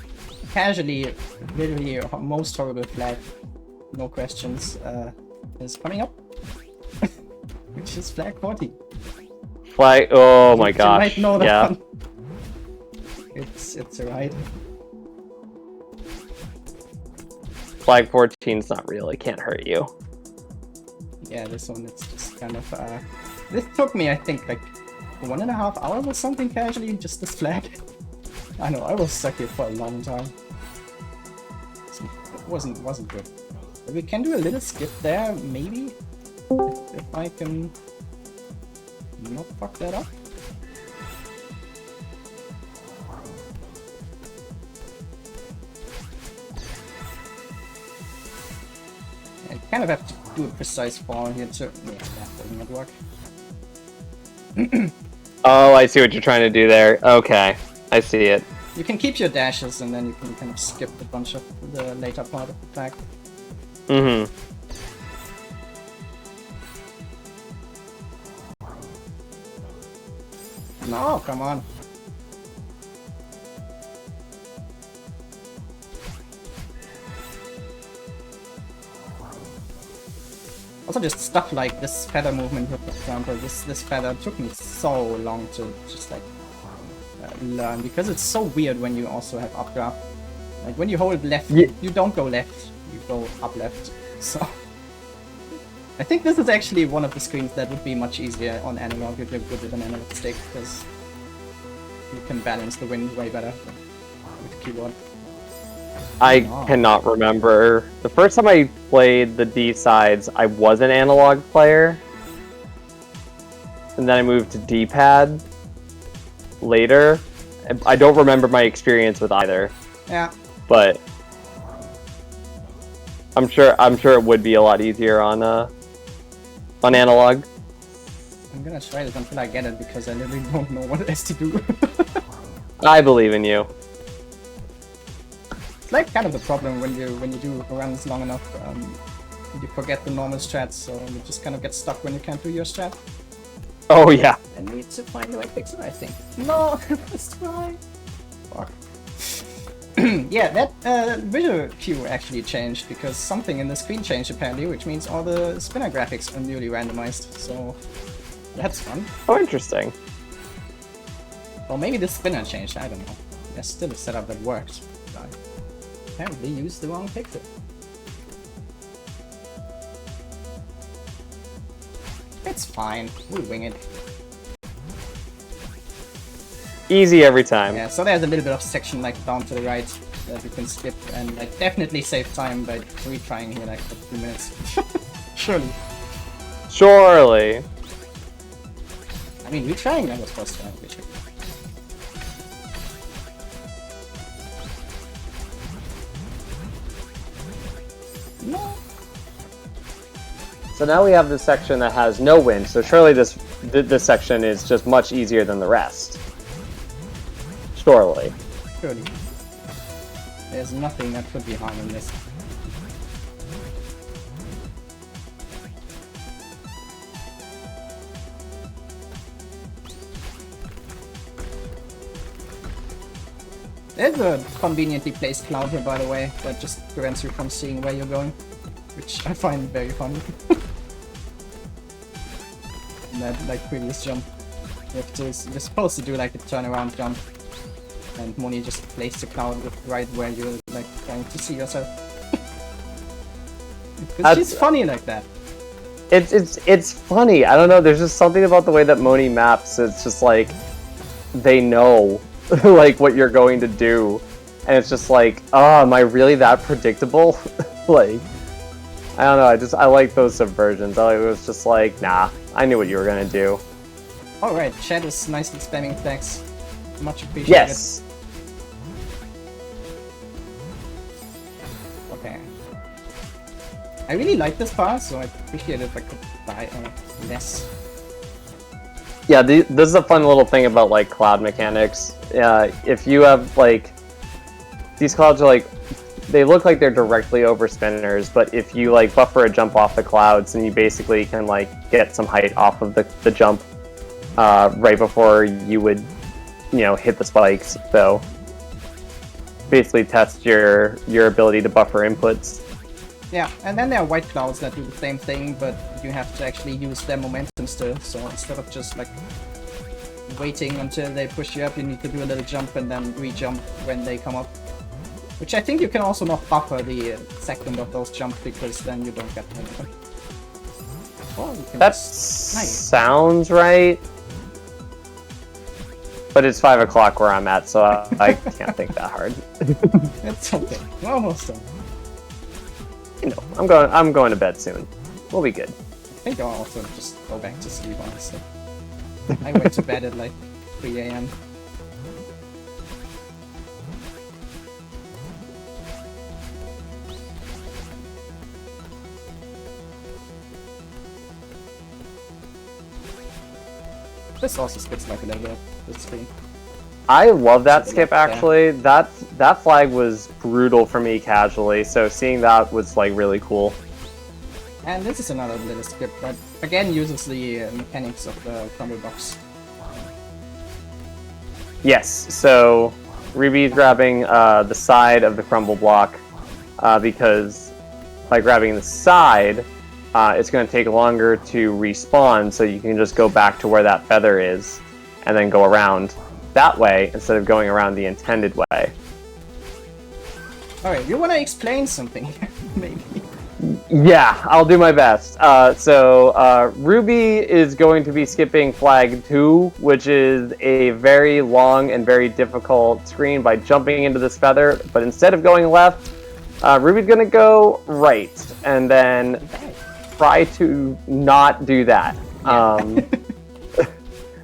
casually, literally most horrible flag, no questions, is coming up. Which is flag 40. Flag, oh my gosh, you might know that yeah. one. It's alright. Flag 14's not real, it can't hurt you. Yeah, this one, it's just kind of, this took me, I think, like 1.5 hours or something casually, just this flag. I know, I was stuck here for a long time. It wasn't good. But we can do a little skip there, maybe? If I can not fuck that up. I kind of have to do a precise fall here to... Yeah, that doesn't not work. Oh, I see what you're trying to do there. Okay, I see it. You can keep your dashes and then you can kind of skip a bunch of the later part of the attack. Mm-hmm. No, come on. Also just stuff like this feather movement, for example, this feather took me so long to just like learn, because it's so weird when you also have updraft. Like when you hold left, you don't go left, you go up left. So I think this is actually one of the screens that would be much easier on analog if you're good with an analog stick, because you can balance the wind way better with the keyboard. I cannot remember. The first time I played the D-sides, I was an analog player. And then I moved to D-pad later. I don't remember my experience with either. Yeah. But I'm sure it would be a lot easier on analog. I'm gonna try this until I get it, because I literally don't know what else to do. I believe in you. It's like kind of the problem when you do runs long enough, you forget the normal strats, so you just kind of get stuck when you can't do your strat. Oh yeah. I need to find the right pixel, I think. No, let's try. Fuck. Yeah, that visual cue actually changed because something in the screen changed apparently, which means all the spinner graphics are newly randomized. So that's fun. Oh, interesting. Or maybe the spinner changed. I don't know. There's still a setup that works. I apparently used the wrong pixel. It's fine. We'll wing it. Easy every time. Yeah, so there's a little bit of section like down to the right that you can skip and like definitely save time by retrying here like for 2 minutes. Surely. Surely. I mean, retrying that was first time, which no. So now we have this section that has no wind, so surely this section is just much easier than the rest. Surely. Surely. There's nothing that could be harming this. There's a conveniently placed cloud here, by the way, that just prevents you from seeing where you're going, which I find very funny. And that, like, previous jump, you're supposed to do like a turnaround jump, and Moni just placed the cloud right where you're like trying to see yourself. Because she's funny like that. It's funny. I don't know. There's just something about the way that Moni maps. It's just like they know like what you're going to do, and it's just like, oh, am I really that predictable? Like, I don't know. I like those subversions. It was just like, nah, I knew what you were gonna do. All right, chat is nicely spamming flags. Much appreciated. Yes. Okay. I really like this part, so I'd appreciate it if I could buy less. Yeah, this is a fun little thing about like cloud mechanics. If you have like these clouds are like they look like they're directly over spinners, but if you like buffer a jump off the clouds, then you basically can like get some height off of the jump right before you would, you know, hit the spikes. So basically test your ability to buffer inputs. Yeah, and then there are white clouds that do the same thing, but you have to actually use their momentum still. So instead of just like waiting until they push you up, you need to do a little jump and then re-jump when they come up. Which I think you can also not buffer the second of those jumps, because then you don't get momentum. Or you can That nice. sounds right. But it's 5 o'clock where I'm at, so I can't think that hard. It's okay. We're almost done. You know, I'm going to bed soon. We'll be good. I think I'll also just go back to sleep, honestly. I went to bed at like 3 AM. This also skips like a little bit of the screen. I love that Something skip like that. actually. That flag was brutal for me casually, so seeing that was like really cool. And this is another little skip that again uses the mechanics of the crumble box. Yes, so Ruby's grabbing the side of the crumble block because by grabbing the side, it's going to take longer to respawn, so you can just go back to where that feather is and then go around that way instead of going around the intended way. Alright, you want to explain something? Maybe. Yeah, I'll do my best. So Ruby is going to be skipping flag 2, which is a very long and very difficult screen by jumping into this feather, but instead of going left, Ruby's going to go right, and then try to not do that.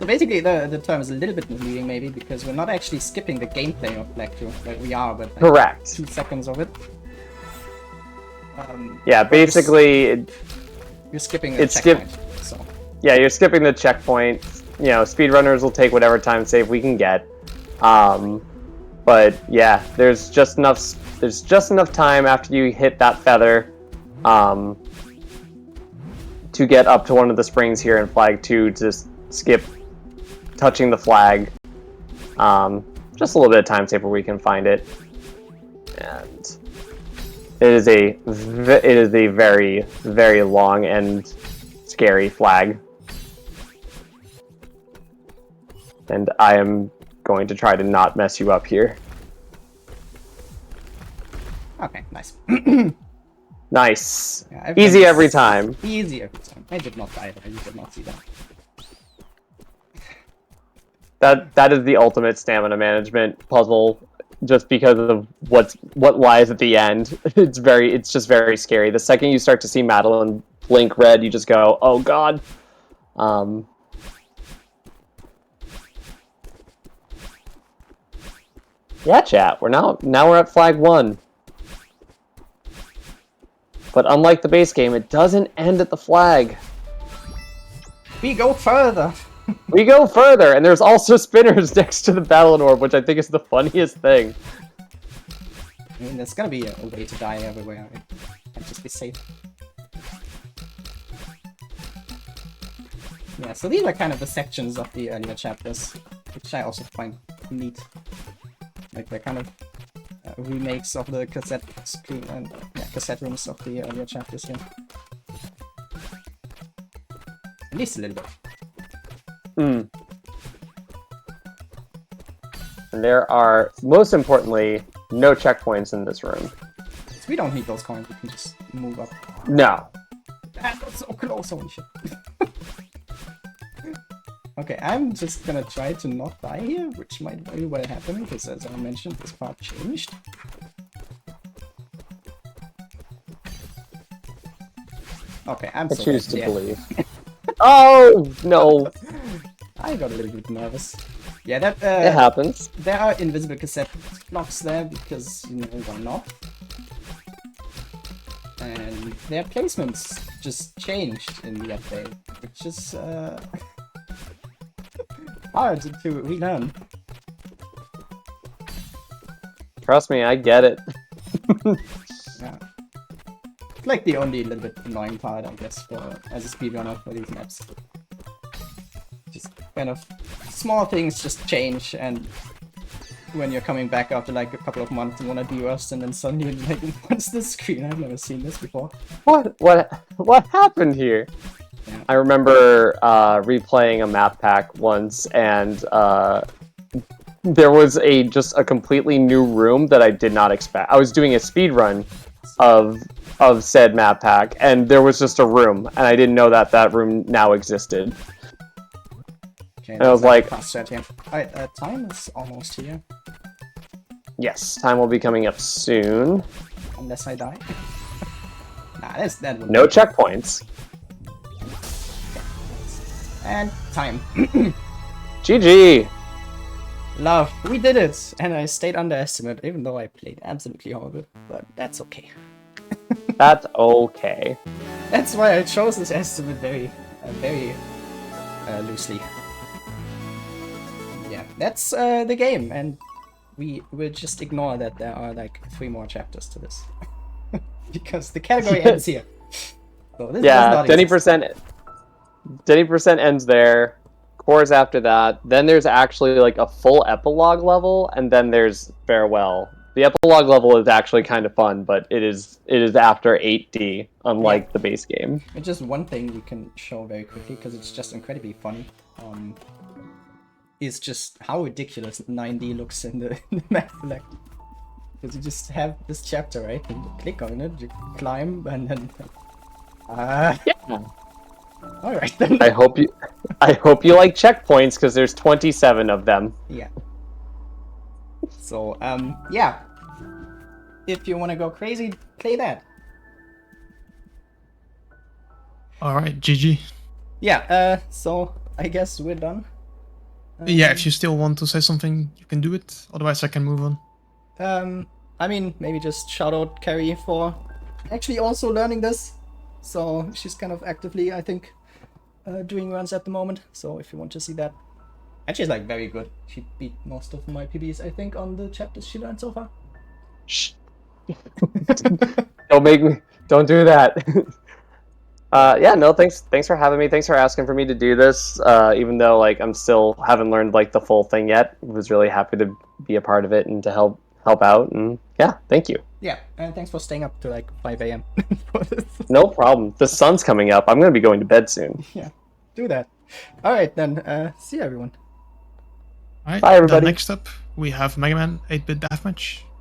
So basically the term is a little bit misleading maybe, because we're not actually skipping the gameplay of Black 2, like we are, but like Correct. 2 seconds of it. Yeah, basically, you're skipping the it's checkpoint, so. Yeah, you're skipping the checkpoint. You know, speedrunners will take whatever time save we can get. But yeah, there's just enough time after you hit that feather to get up to one of the springs here in flag 2 to skip touching the flag. Just a little bit of time save where we can find it. And it is a very, very long and scary flag. And I am going to try to not mess you up here. Okay, nice. Nice. Yeah, I've Easy done every this time. Easy every time. I did not die. I did not see that. That is the ultimate stamina management puzzle, just because of what lies at the end. It's just very scary. The second you start to see Madeline blink red, you just go, oh god. Yeah, chat. Now we're at flag 1. But unlike the base game, it doesn't end at the flag. We go further. We go further, and there's also spinners next to the Battle Orb, which I think is the funniest thing. I mean, there's gonna be a way to die everywhere. I'd just be safe. Yeah, so these are kind of the sections of the earlier chapters, which I also find neat. Like they're kind of remakes of the cassette screen and cassette rooms of the earlier chapters here. At least a little bit. And there are, most importantly, no checkpoints in this room. So we don't need those coins, we can just move up. No. That got so close, holy shit. Okay, I'm just gonna try to not die here, which might very well happen, because as I mentioned, this part changed. Okay, I'm I so choose bad. to Yeah. believe. Oh, no. I got a little bit nervous. Yeah, that It happens. there are invisible cassette blocks there because, you know, why not? And their placements just changed in the update, which is hard to relearn. Trust me, I get it. Yeah. Like the only little bit annoying part, I guess, as a speedrunner for these maps. Just kind of small things just change, and when you're coming back after like a couple of months and wanna do yours, and then suddenly you're like, what's this screen? I've never seen this before. What happened here? Yeah. I remember replaying a map pack once, and there was just a completely new room that I did not expect. I was doing a speed run of said map pack, and there was just a room, and I didn't know that room now existed. Okay, And I was like, alright, time is almost here. yes, time will be coming up soon. Unless I die. Nah, that would No checkpoints. And time. GG! Love, we did it! And I stayed under estimate, even though I played absolutely horrible. But that's okay. That's okay. That's why I chose this estimate very loosely. Yeah, that's the game, and we will just ignore that there are like 3 more chapters to this. Because the category ends here. So this does Yeah, not exist. 20% ends there. Cores after that. Then there's actually like a full epilogue level, and then there's farewell. The epilogue level is actually kind of fun, but it is after 8D, unlike the base game. It's just one thing we can show very quickly, because it's just incredibly funny. Is just how ridiculous 9D looks in the map select. Because you just have this chapter, right? And you click on it, you climb, and then... Yeah. Alright then. I hope you like checkpoints, because there's 27 of them. Yeah. So, yeah. If you want to go crazy, play that. Alright, GG. Yeah, so I guess we're done. Yeah, if you still want to say something, you can do it. Otherwise, I can move on. I mean, maybe just shout out Carrie for actually also learning this. So she's kind of actively, I think, doing runs at the moment. So if you want to see that. And she's like very good. She beat most of my PBs, I think, on the chapters she learned so far. Shh. Don't do that. Yeah, no, thanks for having me. Thanks for asking for me to do this. Even though like I'm still haven't learned like the full thing yet. I was really happy to be a part of it and to help out, and yeah, thank you. Yeah, and thanks for staying up to like 5 AM for this. No problem. The sun's coming up. I'm gonna be going to bed soon. Yeah, do that. Alright then, see you everyone. Alright, Bye, everybody. Next up, we have Mega Man 8-Bit Deathmatch.